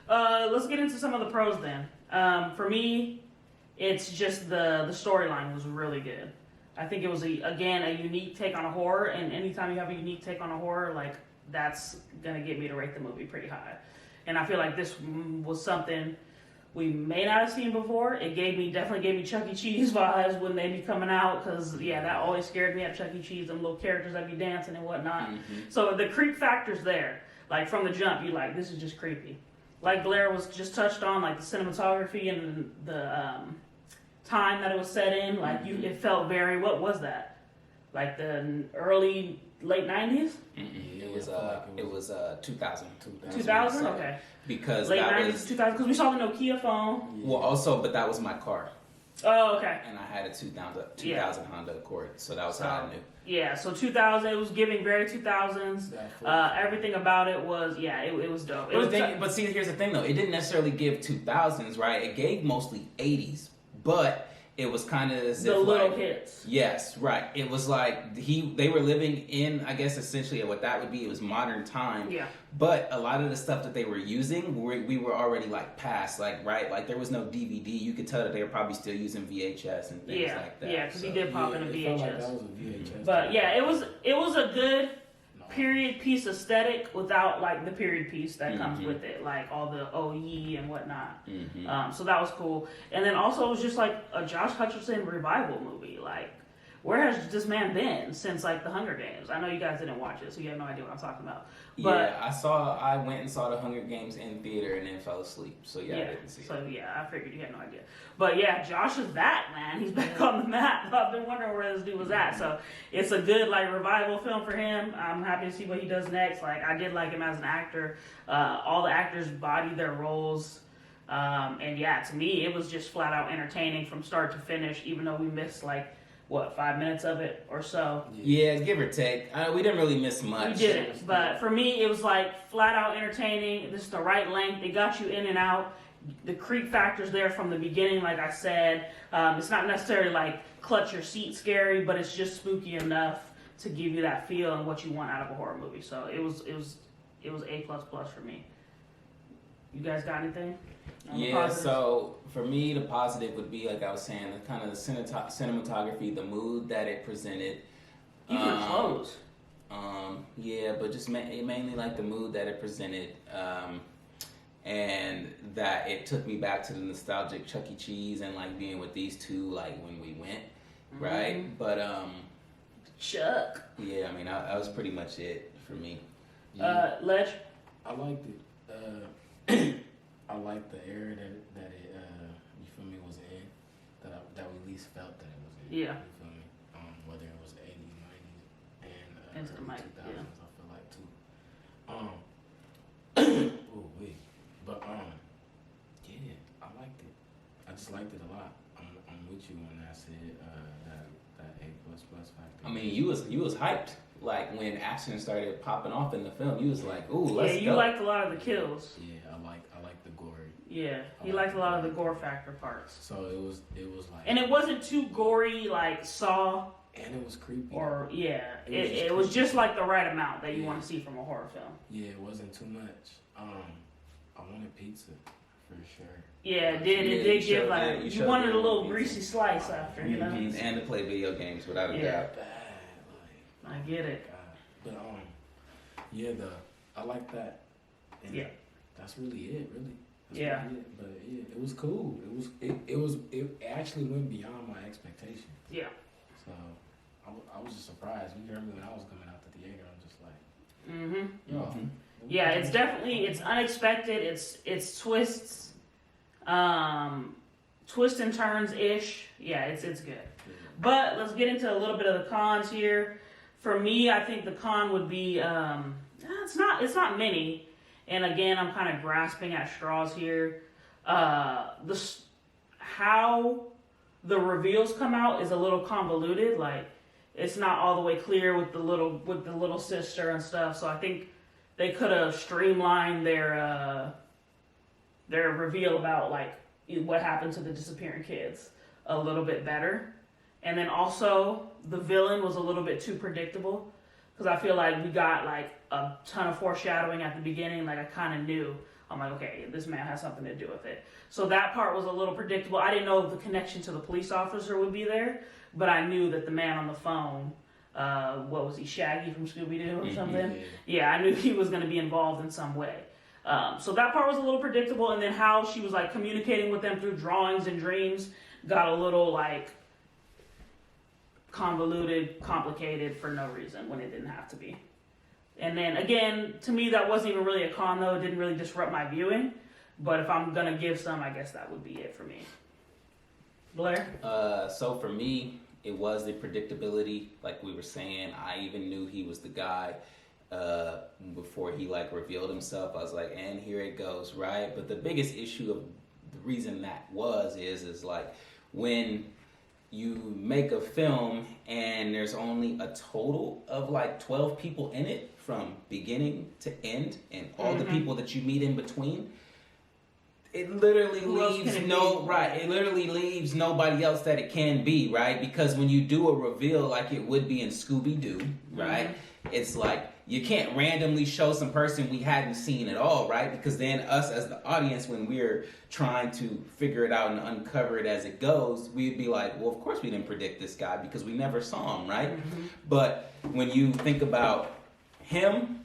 Let's get into some of the pros then. For me, it's just the storyline was really good. I think it was a unique take on a horror, and anytime you have a unique take on a horror, like that's gonna get me to rate the movie pretty high. And I feel like this was something we may not have seen before. It definitely gave me Chuck E. Cheese vibes when they be coming out, because that always scared me at Chuck E. Cheese, them little characters that be dancing and whatnot. Mm-hmm. So the creep factor's there. Like from the jump, you like, this is just creepy. Like Blair was just touched on, like the cinematography and the time that it was set in. Like it felt very. What was that? Like the late 90s? Mm-hmm. It was 2000. 2000? Okay. Because late that 90s, was 2000. Because we saw the Nokia phone. Well, also, but that was my car. Oh, okay. And I had a 2000 Honda Accord, so that was how I knew. Yeah, so 2000, it was giving very 2000s. Everything about it was, it was dope. But see, here's the thing though, it didn't necessarily give 2000s, right? It gave mostly 80s, but it was kind of as the if little like, hits. Yes, right. It was like they were living in, I guess essentially what that would be. It was modern time. Yeah. But a lot of the stuff that they were using, we were already like past, like right, like there was no DVD. You could tell that they were probably still using VHS and things like that. Yeah, because he did pop in a VHS. Felt like that was a VHS. But yeah, it was a good period piece aesthetic without like the period piece that comes with it, like all the OE and whatnot. So that was cool. And then also it was just like a Josh Hutcherson revival movie. Like, where has this man been since like the Hunger Games? I know you guys didn't watch it, so you have no idea what I'm talking about. But I went and saw the Hunger Games in theater and then fell asleep. So I didn't see it. So I figured you had no idea. But yeah, Josh is back, man. He's back on the map. I've been wondering where this dude was at. So it's a good like revival film for him. I'm happy to see what he does next. Like, I did like him as an actor. All the actors bodied their roles. And yeah, to me, it was just flat out entertaining from start to finish, even though we missed like 5 minutes of it or so. Yeah, give or take. We didn't really miss much. We didn't, but for me, it was like flat out entertaining. This is the right length. It got you in and out. The creep factor's there from the beginning, like I said. It's not necessarily like clutch your seat scary, but it's just spooky enough to give you that feel and what you want out of a horror movie. So it was A++ for me. You guys got anything? Yeah, so for me, the positive would be, like I was saying, the kind of the cinematography, the mood that it presented. Even the clothes. Yeah, but just mainly like the mood that it presented, and that it took me back to the nostalgic Chuck E. Cheese and like being with these two like when we went, right? But Chuck. Yeah, I mean that was pretty much it for me. Ledge. I liked it. I liked the era that it you feel me was in, that we at least felt that it was in. Yeah. You feel me? Whether it was 80s, 90s, and into the mic. 2000s, Yeah. I feel like too. But yeah, I liked it. I just liked it a lot. I'm with you when I said that A++ factor. I mean, you was hyped. Like when action started popping off in the film, you was like, "Ooh, let's go." Yeah, you liked a lot of the kills. Yeah, I like the gory. Yeah, he liked a lot of the gore factor parts. So it was like, and it wasn't too gory like Saw. And it was creepy. Or it was just like the right amount that you want to see from a horror film. Yeah, it wasn't too much. I wanted pizza for sure. Yeah, it did give like you wanted a little greasy slice after, you know. And to play video games without a doubt. I get it. But I like that. And that's really it, really. That's really it. But yeah, it was cool. It actually went beyond my expectations. Yeah. So I was just surprised. You heard me when I was coming out the theater. I'm just like, Yeah, it's unexpected. It's twists, twist and turns ish. Yeah, it's good. But let's get into a little bit of the cons here. For me, I think the con would be it's not many. And again, I'm kind of grasping at straws here. How the reveals come out is a little convoluted. Like, it's not all the way clear with the little sister and stuff. So I think they could have streamlined their reveal about like what happened to the disappearing kids a little bit better. And then also the villain was a little bit too predictable, because I feel like we got like a ton of foreshadowing at the beginning. Like, I kind of knew. I'm like, okay, this man has something to do with it. So that part was a little predictable. I didn't know if the connection to the police officer would be there, but I knew that the man on the phone, what was he, Shaggy from Scooby-Doo or something? Yeah, I knew he was going to be involved in some way. So that part was a little predictable. And then how she was like communicating with them through drawings and dreams got a little like convoluted, complicated for no reason when it didn't have to be. And then again, to me, that wasn't even really a con though. It didn't really disrupt my viewing. But if I'm gonna give some, I guess that would be it for me. Blair? So for me, it was the predictability. Like we were saying, I even knew he was the guy before he like revealed himself. I was like, and here it goes, right? But the biggest issue of the reason that is like when you make a film and there's only a total of like 12 people in it from beginning to end, and all the people that you meet in between, it literally leaves it literally leaves nobody else that it can be, right? Because when you do a reveal like it would be in Scooby-Doo, right? It's like you can't randomly show some person we hadn't seen at all, right? Because then us as the audience, when we're trying to figure it out and uncover it as it goes, we'd be like, well, of course we didn't predict this guy because we never saw him, right? But when you think about him,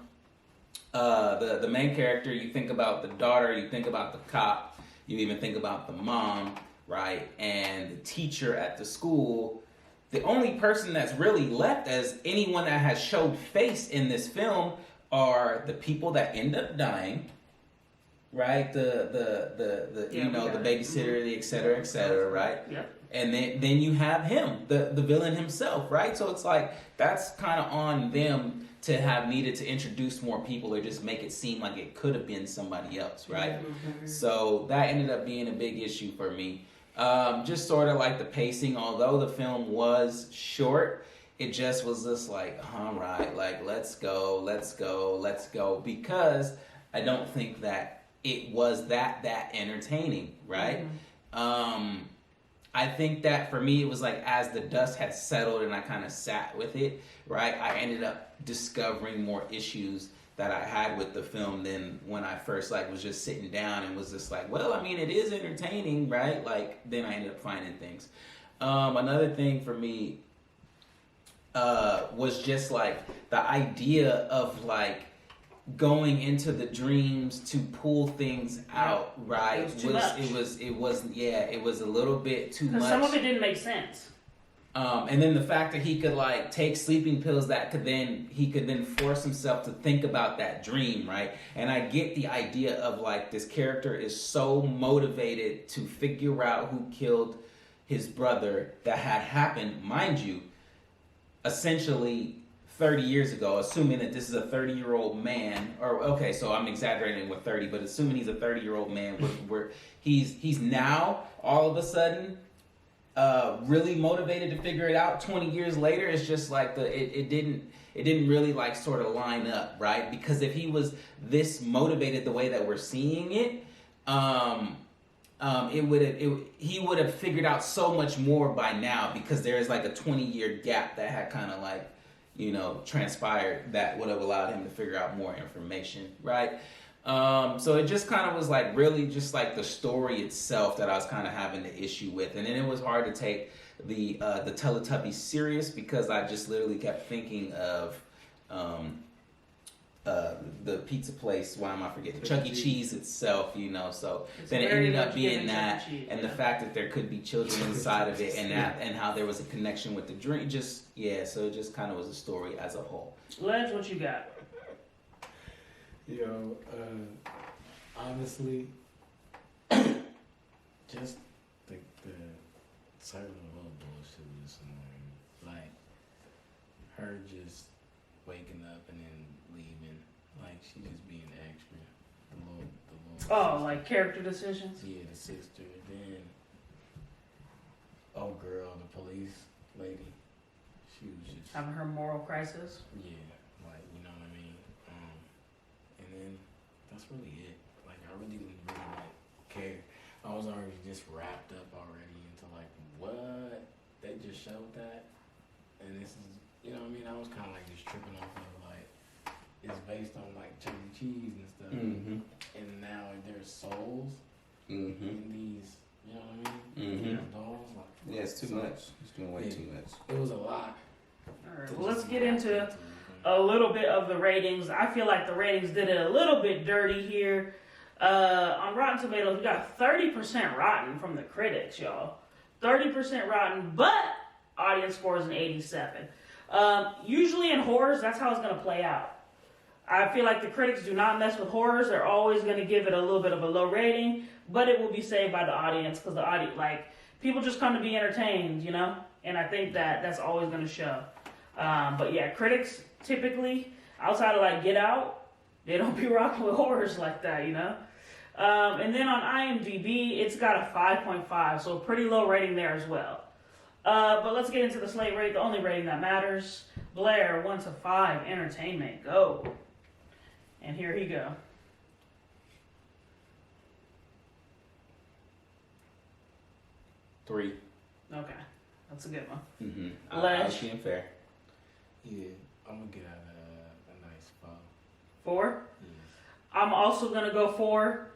the main character, you think about the daughter, you think about the cop, you even think about the mom, right? And the teacher at the school. The only person that's really left as anyone that has showed face in this film are the people that end up dying, right? The babysitter, the et cetera, right? Yep. And then you have him, the villain himself, right? So it's like that's kind of on them to have needed to introduce more people or just make it seem like it could have been somebody else, right? So that ended up being a big issue for me. Just sort of like the pacing, although the film was short, it just was just like, all right, like let's go, because I don't think that it was that entertaining, right? I think that for me, it was like as the dust had settled and I kind of sat with it, right? I ended up discovering more issues that I had with the film than when I first like was just sitting down and was just like, well, I mean, it is entertaining, right? Like then I ended up finding things. Another thing for me was just like the idea of like going into the dreams to pull things out, right? It was a little bit too much. Some of it didn't make sense. And then the fact that he could like take sleeping pills that he could then force himself to think about that dream, right? And I get the idea of like this character is so motivated to figure out who killed his brother that had happened, mind you, essentially 30 years ago, assuming that this is a 30-year-old man, or okay, so I'm exaggerating with 30, but assuming he's a 30-year-old man, where he's now all of a sudden really motivated to figure it out 20 years later. It's just like it didn't really like sort of line up, right? Because if he was this motivated the way that we're seeing it, he would have figured out so much more by now, because there is like a 20-year gap that had kind of like, you know, transpired that would have allowed him to figure out more information, right? So it just kind of was like really just like the story itself that I was kind of having the issue with. And then it was hard to take the Teletubbies serious, because I just literally kept thinking of the pizza place, why am I forgetting? Chuck E. Cheese itself, you know, so then it ended up being that, and the fact that there could be children inside of it, and how there was a connection with the dream, so it just kind of was a story as a whole. Ledge, what you got? Honestly, just the certain little bullshit was annoying. Like, her just waking up and then leaving. Like, she just being extra. The little like character decisions? Yeah, the sister. Then, oh girl, the police lady. She was just having her moral crisis? Yeah, like, you know what I mean? And then, that's really it. Like, I really didn't like care. I was already just wrapped up already into like, what? They just showed that? And this is, you know what I mean? I was kind of like just tripping off of like, it's based on like Chuck E. Cheese and stuff. And now there's souls in these, you know what I mean? Dolls. Like, yeah, it's too much. It's doing way too much. It was a lot. Alright, well, let's get into a little bit of the ratings. I feel like the ratings did it a little bit dirty here. On Rotten Tomatoes, we got 30% rotten from the critics, y'all. 30% rotten, but audience score is an 87. Usually in horrors, that's how it's going to play out. I feel like the critics do not mess with horrors. They're always going to give it a little bit of a low rating, but it will be saved by the audience, because the audience, like, people just come to be entertained, you know? And I think that that's always going to show. But yeah, critics typically, outside of like Get Out, they don't be rocking with horrors like that, you know? And then on IMDb, it's got a 5.5, so a pretty low rating there as well. But let's get into the Slate rate, the only rating that matters. Blair, 1 to 5, entertainment, go. And here he go. 3. Okay, that's a good one. Mm-hmm. I Ledge. was being fair. Yeah, I'm gonna get out a nice 5. 4? Yeah. I'm also gonna go 4.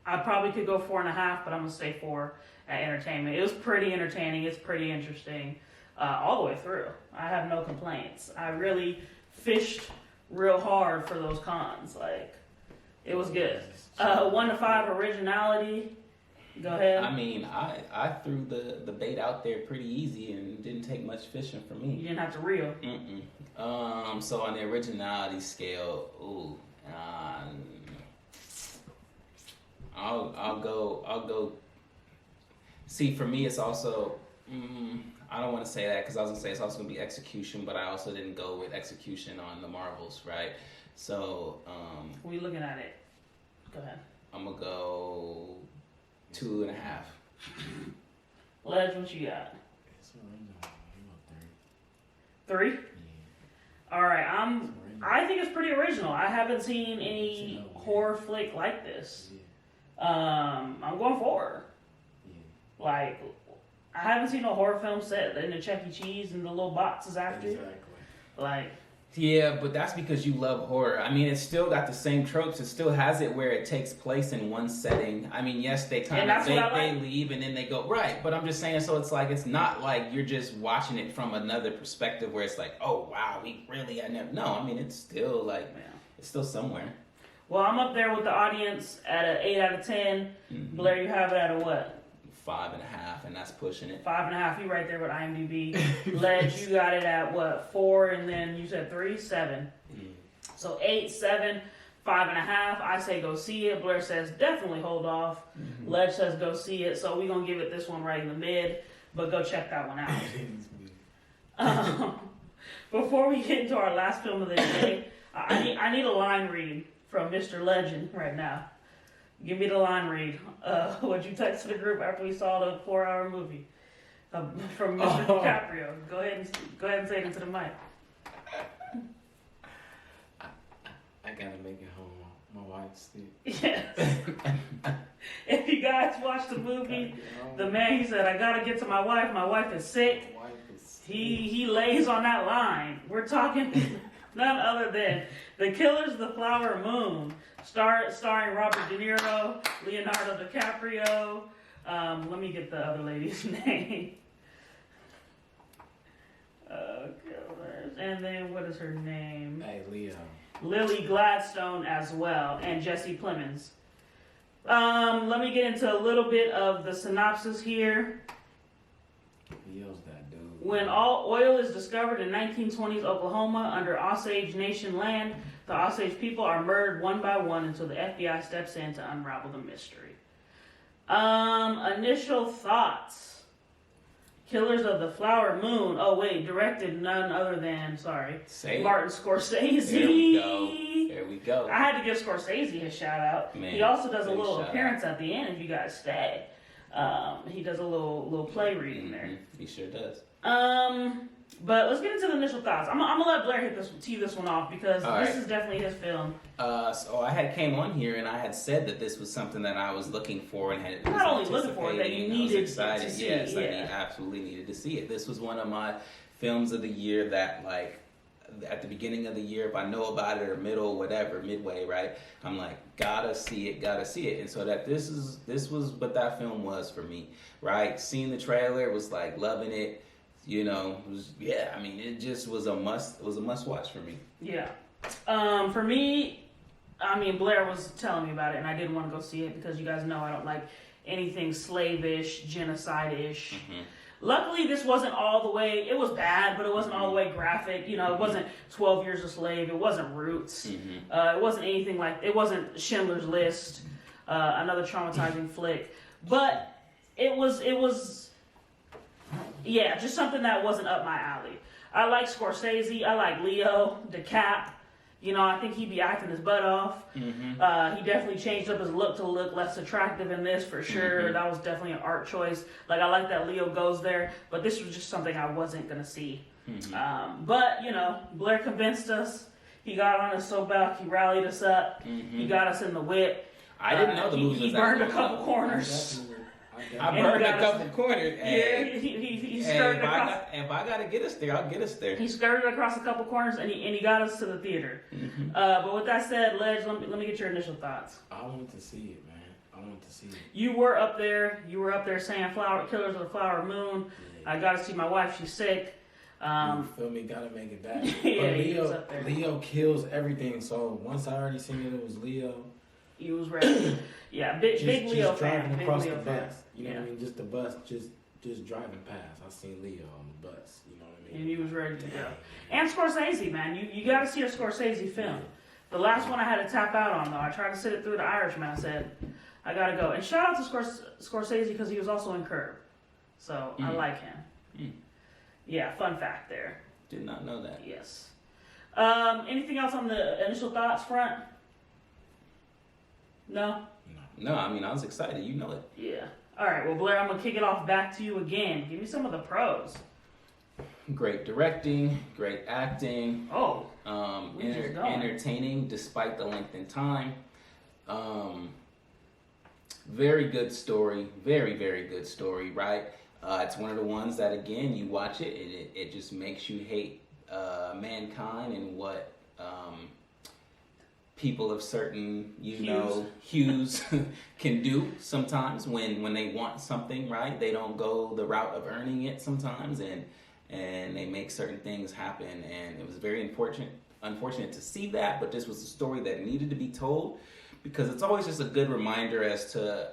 I probably could go 4.5, but I'm gonna say 4 at entertainment. It was pretty entertaining. It's pretty interesting all the way through. I have no complaints. I really fished real hard for those cons. Like, it was good. 1 to 5 originality. Go ahead. I mean, I threw the bait out there pretty easy and didn't take much fishing for You me. didn't have to reel. So on the originality scale, I'll go. See, for me, it's also. I don't want to say that because I was gonna say it's also gonna be execution, but I also didn't go with execution on the Marvels, right? So. We looking at it. Go ahead. I'm gonna go 2.5. Ledge, what you got? It's original. I'm up 3. 3? Yeah. All right. It's original. I think it's pretty original. I haven't seen any horror flick like this. Yeah. I'm going 4. Yeah. Like, I haven't seen a horror film set in the Chuck E. Cheese and the little boxes after. Exactly. Like, Yeah, but that's because you love horror. I mean, it's still got the same tropes. It still has it where it takes place in one setting. I mean, yes, they kind of they leave and then they go right. But I'm just saying, so it's like it's not like you're just watching it from another perspective where it's like, oh wow, we really I never. No, I mean it's still like it's still somewhere. well, I'm up there with the audience at an 8 out of 10. Mm-hmm. Blair, you have it at a what? 5.5, and that's pushing it. 5.5. You right there with IMDb. Ledge, you got it at what? 4, and then you said 3, 7. So 8, 7, 5.5. I say go see it. Blair says definitely hold off. Mm-hmm. Ledge says go see it. So we're gonna give it this one right in the mid, but go check that one out. Before we get into our last film of the day, I need a line read from Mr. Legend right now. Give me the line read. What you text to the group after we saw the 4-hour movie from Mr. DiCaprio. Go ahead and say it into the mic. I gotta make it home. My wife's sick. Yes. If you guys watch the movie, the man, he said, I gotta get to my wife. My wife is sick. My wife is sick. He lays on that line. We're talking none other than The Killers of the Flower Moon, starring Robert De Niro, Leonardo DiCaprio. Let me get the other lady's name. Killers. And then what is her name? Hey, Leo. Lily Gladstone as well, and Jesse Plemons. Let me get into a little bit of the synopsis here. Leo's that dude. When all oil is discovered in 1920s Oklahoma under Osage Nation land, the Osage people are murdered one by one until the FBI steps in to unravel the mystery. Initial thoughts. Killers of the Flower Moon. Oh wait, directed none other than Martin Scorsese. There we go. I had to give Scorsese his shout out. Man, he also does a big little shout appearance at the end if you guys stay. He does a little play reading there. He sure does. But let's get into the initial thoughts. I'm gonna let Blair tee this one off because this is definitely his film. So I had came on here and I had said that this was something that I was looking for and had not only looking for it, that you needed to see. Yes, I absolutely needed to see it. This was one of my films of the year that, like, at the beginning of the year, if I know about it or midway, right? I'm like, gotta see it. And so this was what that film was for me, right? Seeing the trailer was like loving it. You know, it just was a must watch for me. Yeah. For me, Blair was telling me about it, and I didn't want to go see it because you guys know I don't like anything slavish, genocide-ish. Mm-hmm. Luckily, this wasn't all the way. It was bad, but it wasn't all the way graphic. You know, it wasn't 12 Years a Slave. It wasn't Roots. Mm-hmm. It wasn't anything like. It wasn't Schindler's List, another traumatizing flick. But it was. Yeah, just something that wasn't up my alley. I like Scorsese. I like Leo, DiCap. You know, I think he'd be acting his butt off. He definitely changed up his look to look less attractive in this for sure. That was definitely an art choice. Like, I like that Leo goes there, but this was just something I wasn't going to see. But, you know, Blair convinced us. He got on his soapbox. He rallied us up. He got us in the whip. I didn't know the movie was He burned a couple corners. I burned a couple corners. Yeah, he skirted across. If I gotta get us there, I'll get us there. He skirted across a couple corners and he got us to the theater. But with that said, Ledge, let me get your initial thoughts. I wanted to see it, man. I wanted to see it. You were up there saying Killers of the Flower Moon. Yeah. I got to see my wife. She's sick. You feel me? Gotta make it back. Yeah, but he was up there. Leo kills everything. So once I already seen it was Leo. He was ready. Yeah, big Leo just driving fan. across Big the Leo fan. bus. You know what I mean? Just the bus, just driving past. I seen Leo on the bus. You know what I mean? And he was ready to go. And Scorsese, man. You got to see a Scorsese film. The last one I had to tap out on, though. I tried to sit it through The Irishman. I said, I got to go. And shout out to Scorsese because he was also in Curb. So I like him. Yeah, fun fact there. Did not know that. Yes. Anything else on the initial thoughts front? No? No, I mean, I was excited. You know it. Yeah. All right, well, Blair, I'm going to kick it off back to you again. Give me some of the pros. Great directing, great acting. Oh. Just going. Entertaining despite the length in time. Very good story. Very, very good story, right? It's one of the ones that, again, you watch it, and it just makes you hate mankind and what people of certain, hues can do sometimes when they want something, right? They don't go the route of earning it sometimes, and they make certain things happen. And it was very unfortunate to see that, but this was a story that needed to be told, because it's always just a good reminder as to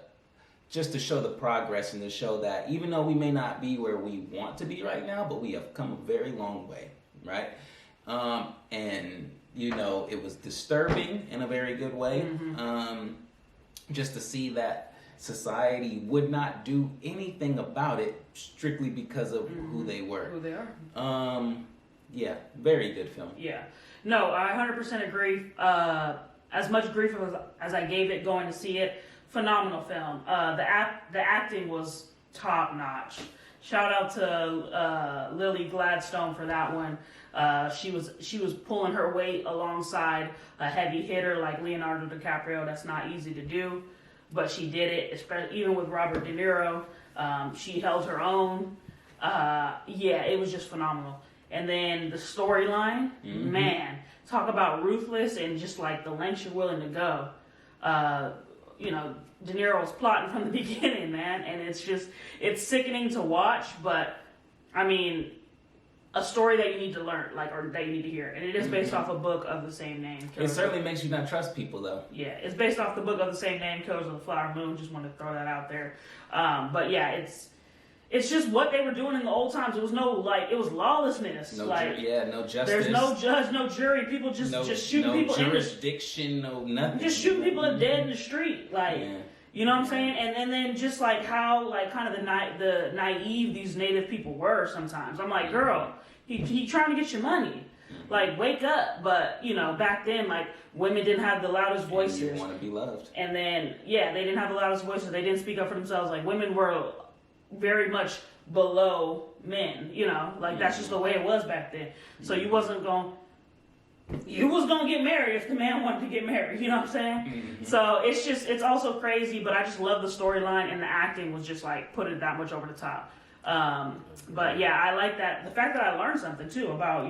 just to show the progress and to show that even though we may not be where we want to be right now, but we have come a very long way, right? And it was disturbing in a very good way, just to see that society would not do anything about it strictly because of who they were. Who they are. Yeah, very good film. Yeah. No, I 100% agree. As much grief as I gave it going to see it, phenomenal film. The acting was top notch. Shout out to Lily Gladstone for that one. She was pulling her weight alongside a heavy hitter like Leonardo DiCaprio. That's not easy to do, but she did it. Especially even with Robert De Niro, she held her own. It was just phenomenal. And then the storyline, man, talk about ruthless and just like the lengths you're willing to go. De Niro was plotting from the beginning, man, and it's sickening to watch, but I mean, a story that you need to learn, or that you need to hear, and it is based off a book of the same name. It certainly makes you not trust people, though. Yeah, it's based off the book of the same name, Killers of the Flower Moon. Just wanted to throw that out there. But yeah, it's just what they were doing in the old times. It was it was lawlessness. No justice. There's no judge, no jury. People just shooting people. No jurisdiction, no nothing. Just shooting people dead in the street, You know what I'm saying? And then just how kind of the naive these native people were sometimes. I'm like, girl, he trying to get your money. Wake up. But, back then, women didn't have the loudest voices. You want to be loved. And then, they didn't have the loudest voices. They didn't speak up for themselves. Women were very much below men, that's just the way it was back then. So you was gonna get married if the man wanted to get married, you know what I'm saying? So it's also crazy, but I just love the storyline, and the acting was just put it that much over the top. But yeah, I like that. The fact that I learned something too about,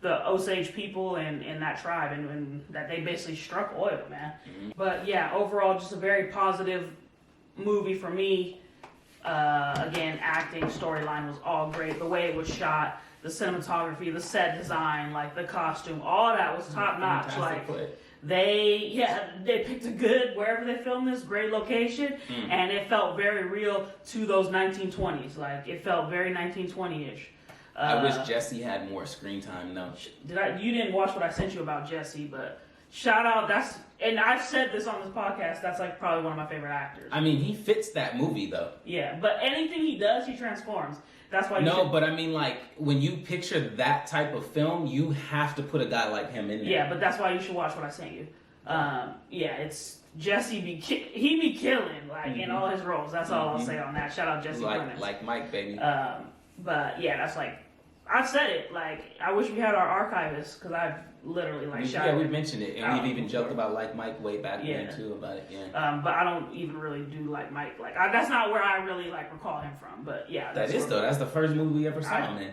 the Osage people and that tribe, and that they basically struck oil, man. But yeah, overall, just a very positive movie for me. Again, acting, storyline was all great. The way it was shot, the cinematography, the set design, the costume, all that was top notch. They picked a good, wherever they filmed this, great location, and it felt very real to those 1920s. It felt very 1920-ish. I wish Jesse had more screen time, though. You didn't watch what I sent you about Jesse, but shout out. and I've said this on this podcast, that's like probably one of my favorite actors. I mean, he fits that movie though. Yeah, but anything he does, he transforms. That's why. But I mean, like when you picture that type of film, you have to put a guy like him in there. Yeah, but that's why you should watch what I sent you. Yeah, it's Jesse he be killing like in all his roles. That's all I'll say on that. Shout out Jesse Plemons. Like Mike, baby. But yeah, that's like I've said it. Like I wish we had our archivist because I've literally like shot. Yeah, we've mentioned it, and we've even joked about Like Mike way back then too about it. Yeah. But I don't even really do Like Mike. Like that's not where I really like recall him from. But yeah, that's the first movie we ever saw him in.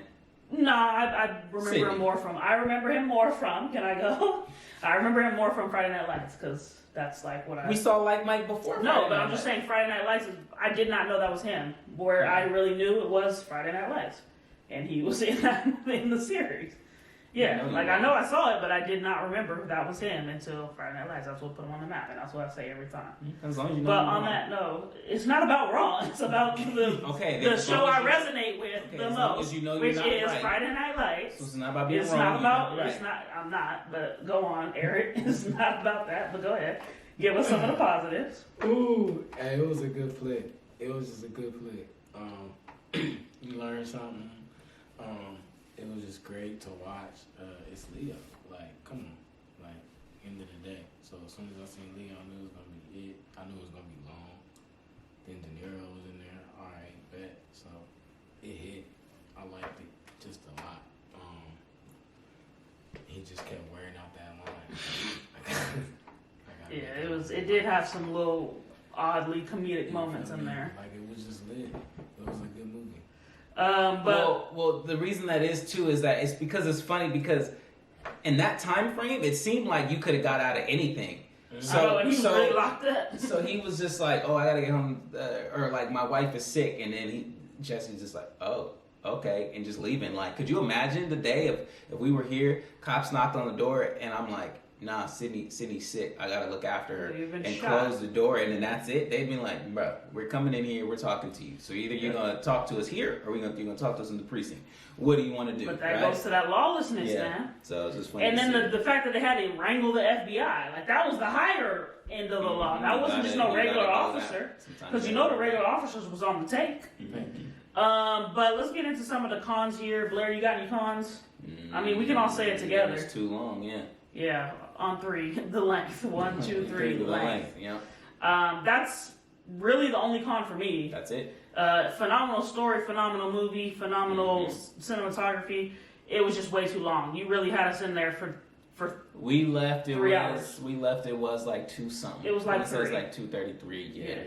No, I remember him more from. I remember him more from. Can I go? I remember him more from Friday Night Lights because that's like what I. We saw Like Mike before. No, but I'm just saying Friday Night Lights. I did not know that was him. Where I really knew it was Friday Night Lights, and he was in that in the series. Yeah, I know I saw it, but I did not remember that was him until Friday Night Lights. That's what put him on the map, and that's what I say every time. As long as you know. But on that note, it's not about Wrong. It's about the show I resonate with the most, which is Friday Night Lights. So it's not about being wrong. It's not about. It's not. I'm not. But go on, Eric. It's not about that. But go ahead. Give us some of the positives. Ooh, hey, it was a good flick. It was just a good flick. You learned something. It was just great to watch. It's Leo. Like, come on. Like, end of the day. So as soon as I seen Leo, I knew it was gonna be it. I knew it was gonna be long. Then De Niro was in there. All right, bet. So it hit. I liked it just a lot. He just kept wearing out that line. Yeah, it did have some little oddly comedic moments in there. Like it was just lit. It was a good movie. Well, the reason that is too is that it's because it's funny because in that time frame it seemed like you could have got out of anything. So he was really locked up. So he was just like, I gotta get home, or like my wife is sick, and then Jesse's just like, oh, okay, and just leaving. Like, could you imagine the day if we were here, cops knocked on the door, and I'm like, nah, Sydney's sick. I gotta look after her and close the door, and then that's it. They'd be like, bro, we're coming in here, we're talking to you. So either you're gonna talk to us here, or you're gonna talk to us in the precinct. What do you want to do? But that goes to that lawlessness, man. So it's just funny. And then the fact that they had to wrangle the FBI, like that was the higher end of the law. That wasn't just no regular officer, because the regular officers was on the take. But let's get into some of the cons here. Blair, you got any cons? I mean, we can all say it together. It's too long, yeah. Yeah, on three, the length. 1, 2, 3, the length. Yeah. That's really the only con for me. That's it. Phenomenal story, phenomenal movie, phenomenal cinematography. It was just way too long. You really had us in there for we left it 3 hours. We left it was like 2 something. It was like 3. It says like 2:33. Yeah.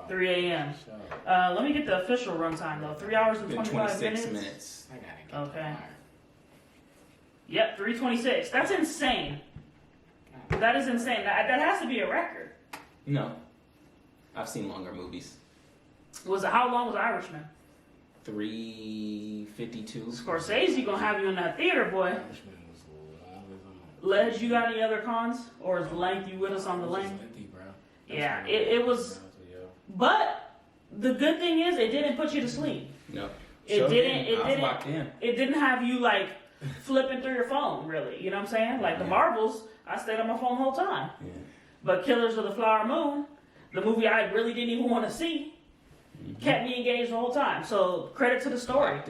3 a.m. Let me get the official runtime though. 3 hours and 26 minutes. I gotta get okay. Yep, 3:26. That's insane. That is insane. That has to be a record. No, I've seen longer movies. How long was Irishman? 3:52. Scorsese gonna have you in that theater, boy. Irishman was long as I'm Ledge, you got any other cons, or is length you with us on the length? Yeah, it was. But the good thing is, it didn't put you to sleep. No, it didn't. I was locked in. It didn't have you like flipping through your phone, really. You know what I'm saying? Like the Marvels, I stayed on my phone the whole time. Yeah. But Killers of the Flower Moon, the movie I really didn't even want to see, kept me engaged the whole time. So credit to the story.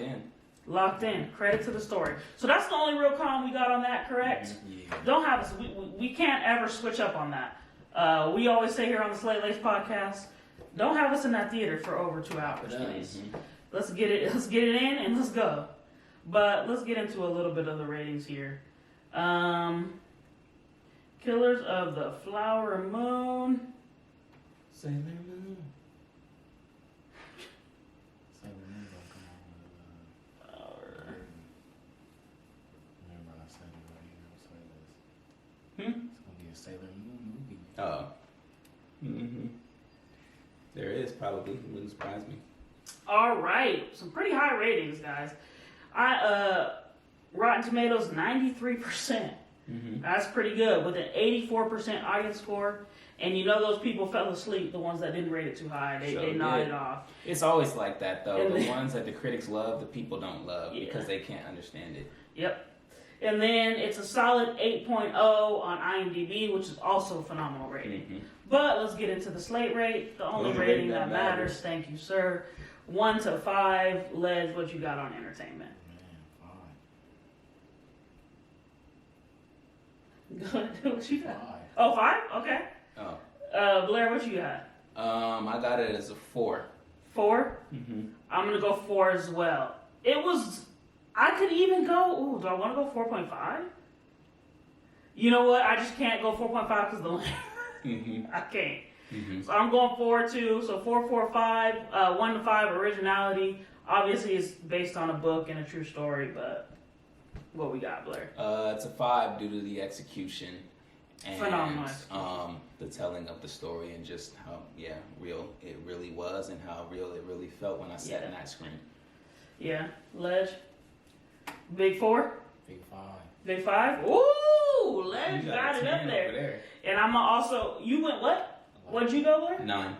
Locked in. Credit to the story. So that's the only real con we got on that, correct? Yeah. Don't have us. We can't ever switch up on that. We always say here on the Slate Laced podcast, don't have us in that theater for over 2 hours, please. Let's get it in and let's go. But let's get into a little bit of the ratings here. Killers of the Flower Moon. Sailor Moon. Sailor Moon gonna come on with remember I said it right here. It's gonna be a Sailor Moon movie. Oh. There is probably. It wouldn't surprise me. All right, some pretty high ratings, guys. Rotten Tomatoes 93%. That's pretty good with an 84% audience score. And you know those people fell asleep, the ones that didn't rate it too high. They nodded off. It's always like that though. The ones that the critics love, the people don't love because they can't understand it. Yep. And then it's a solid 8.0 on IMDb, which is also a phenomenal rating. Mm-hmm. But let's get into the Slate rate, the only rating that matters. Thank you, sir. 1 to 5. Ledge, what you got on entertainment? Man, 5. Go ahead, what you got? 5. Oh, 5? Okay. Oh. Blair, what you got? I got it as a 4. 4? Mm-hmm. I'm going to go 4 as well. I could even go, do I want to go 4.5? You know what? I just can't go 4.5 because of the length. I can't. Mm-hmm. So I'm going 4 too. So 4, 4, 5. 1 to 5 originality. Obviously, it's based on a book and a true story, but what we got, Blair? It's a 5 due to the execution and Phenomenal execution. The telling of the story and just how real it really was and how real it really felt when I sat in that screen. Yeah, Ledge. Big 4. Big 5. Big 5. Ooh, Ledge got it up there. There. And I'm also. You went what? What'd you go, Blair? 9.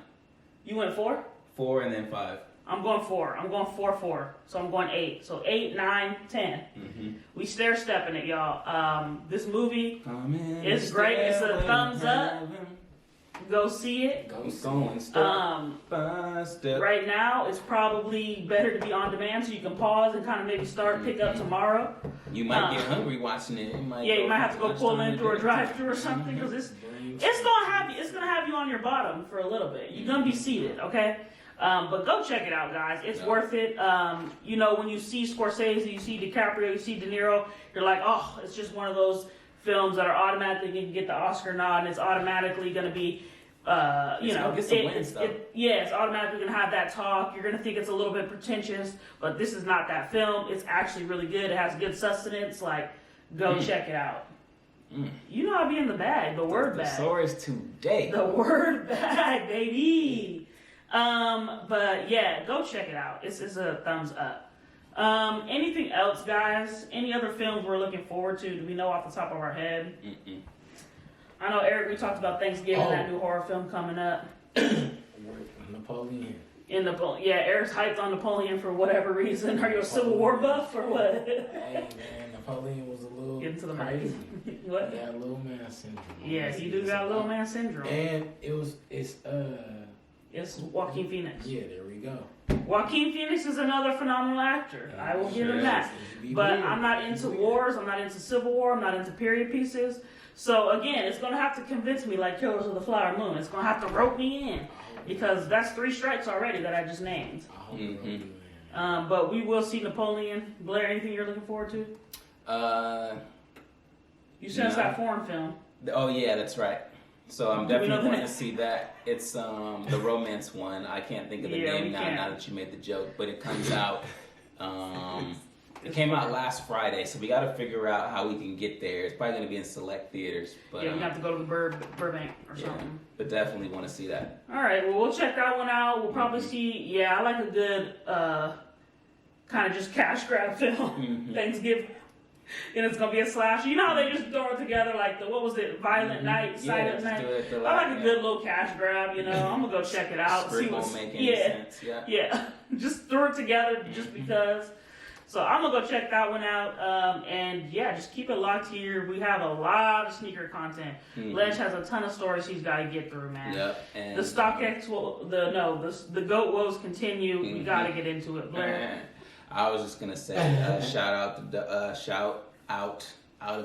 You went 4. 4 and then 5. I'm going 4. I'm going 4, 4. So I'm going 8. So 8, 9, 10. Mm-hmm. We stair stepping it, y'all. This movie is great. It's a thumbs up. Go see it. Go going step by step. Right now, it's probably better to be on demand so you can pause and kind of maybe pick up tomorrow. You might get hungry watching it. You might have to go pull into a drive-through or something because it's gonna have you on your bottom for a little bit. You're gonna be seated, okay? But go check it out, guys. It's worth it. When you see Scorsese, you see DiCaprio, you see De Niro, you're like, oh, it's just one of those films that are automatically going to get the Oscar nod, and it's automatically going to be, it's automatically going to have that talk. You're going to think it's a little bit pretentious, but this is not that film. It's actually really good. It has good sustenance. Like, go check it out. You know I be in the bag, the word bag. The source today. The word bag, baby. But yeah, go check it out. It's a thumbs up. Anything else, guys? Any other films we're looking forward to? Do we know off the top of our head? I know, Eric, we talked about Thanksgiving, that new horror film coming up. Napoleon. Eric's hyped on Napoleon for whatever reason. Are you a Civil War buff or what? Hey, man, Napoleon was a little Get into the crazy. What? He got little man syndrome. Yeah, he do got little man syndrome. And It's Joaquin Phoenix. Yeah, there we go. Joaquin Phoenix is another phenomenal actor. I will give him that. But I'm not into wars. I'm not into Civil War. I'm not into period pieces. So again, it's going to have to convince me like Killers of the Flower Moon. It's going to have to rope me in because that's 3 strikes already that I just named. But we will see Napoleon. Blair, anything you're looking forward to? You sent us that foreign film. Oh yeah, that's right. So I'm definitely going to see that. It's the romance one. I can't think of the name now that you made the joke, but it comes out. It came out last Friday, so we got to figure out how we can get there. It's probably going to be in select theaters. But, we have to go to the Burbank or something. But definitely want to see that. All right, well, we'll check that one out. We'll probably see, I like a good kind of just cash grab film. Thanksgiving. And it's going to be a slasher. You know how they just throw it together like Violent Night, Silent Night? I like a good little cash grab, I'm going to go check it out. See what's making sense. Yeah. Just throw it together just because. So I'm going to go check that one out. Just keep it locked here. We have a lot of sneaker content. Ledge has a ton of stories he's got to get through, man. Yep. And the StockX the GOAT woes continue. We got to get into it, Blair. I was just gonna say, shout out of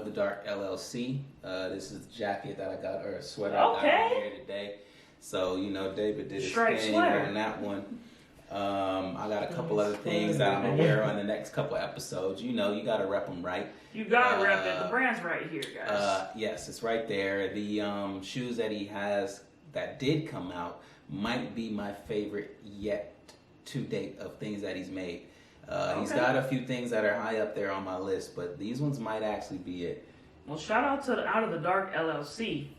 the Dark LLC. This is the jacket that I got, or a sweater I got here today. So David did his thing on that one. I got a couple other things that I'm gonna wear on the next couple episodes. You gotta rep them right. You gotta rep it. The brand's right here, guys. Yes, it's right there. The shoes that he has that did come out might be my favorite yet to date of things that he's made. He's got a few things that are high up there on my list, but these ones might actually be it. Well, shout out to Out of the Dark LLC.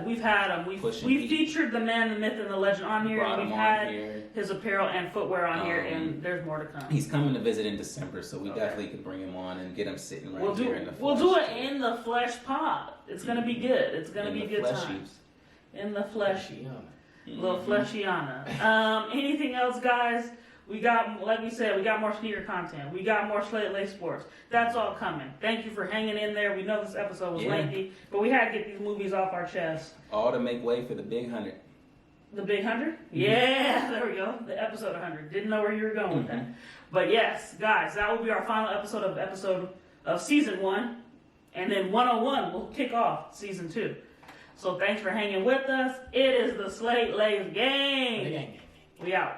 We've had him. We've featured the man, the myth, and the legend on here. And we've had his apparel and footwear on here, and there's more to come. He's coming to visit in December, so we definitely can bring him on and get him sitting right here in the flesh. We'll do it in the flesh pod. It's going to be good. It's going to be good times. In the fleshy. Little fleshiana. Anything else, guys? We got, like we said, we got more sneaker content. We got more Slate Laced sports. That's all coming. Thank you for hanging in there. We know this episode was lengthy, but we had to get these movies off our chest. All to make way for the big 100. The big 100? Yeah, there we go. The episode 100. Didn't know where you were going with that. But yes, guys, that will be our final episode of season 1. And then 101 will kick off season 2. So thanks for hanging with us. It is the Slate Laced Gang. We out.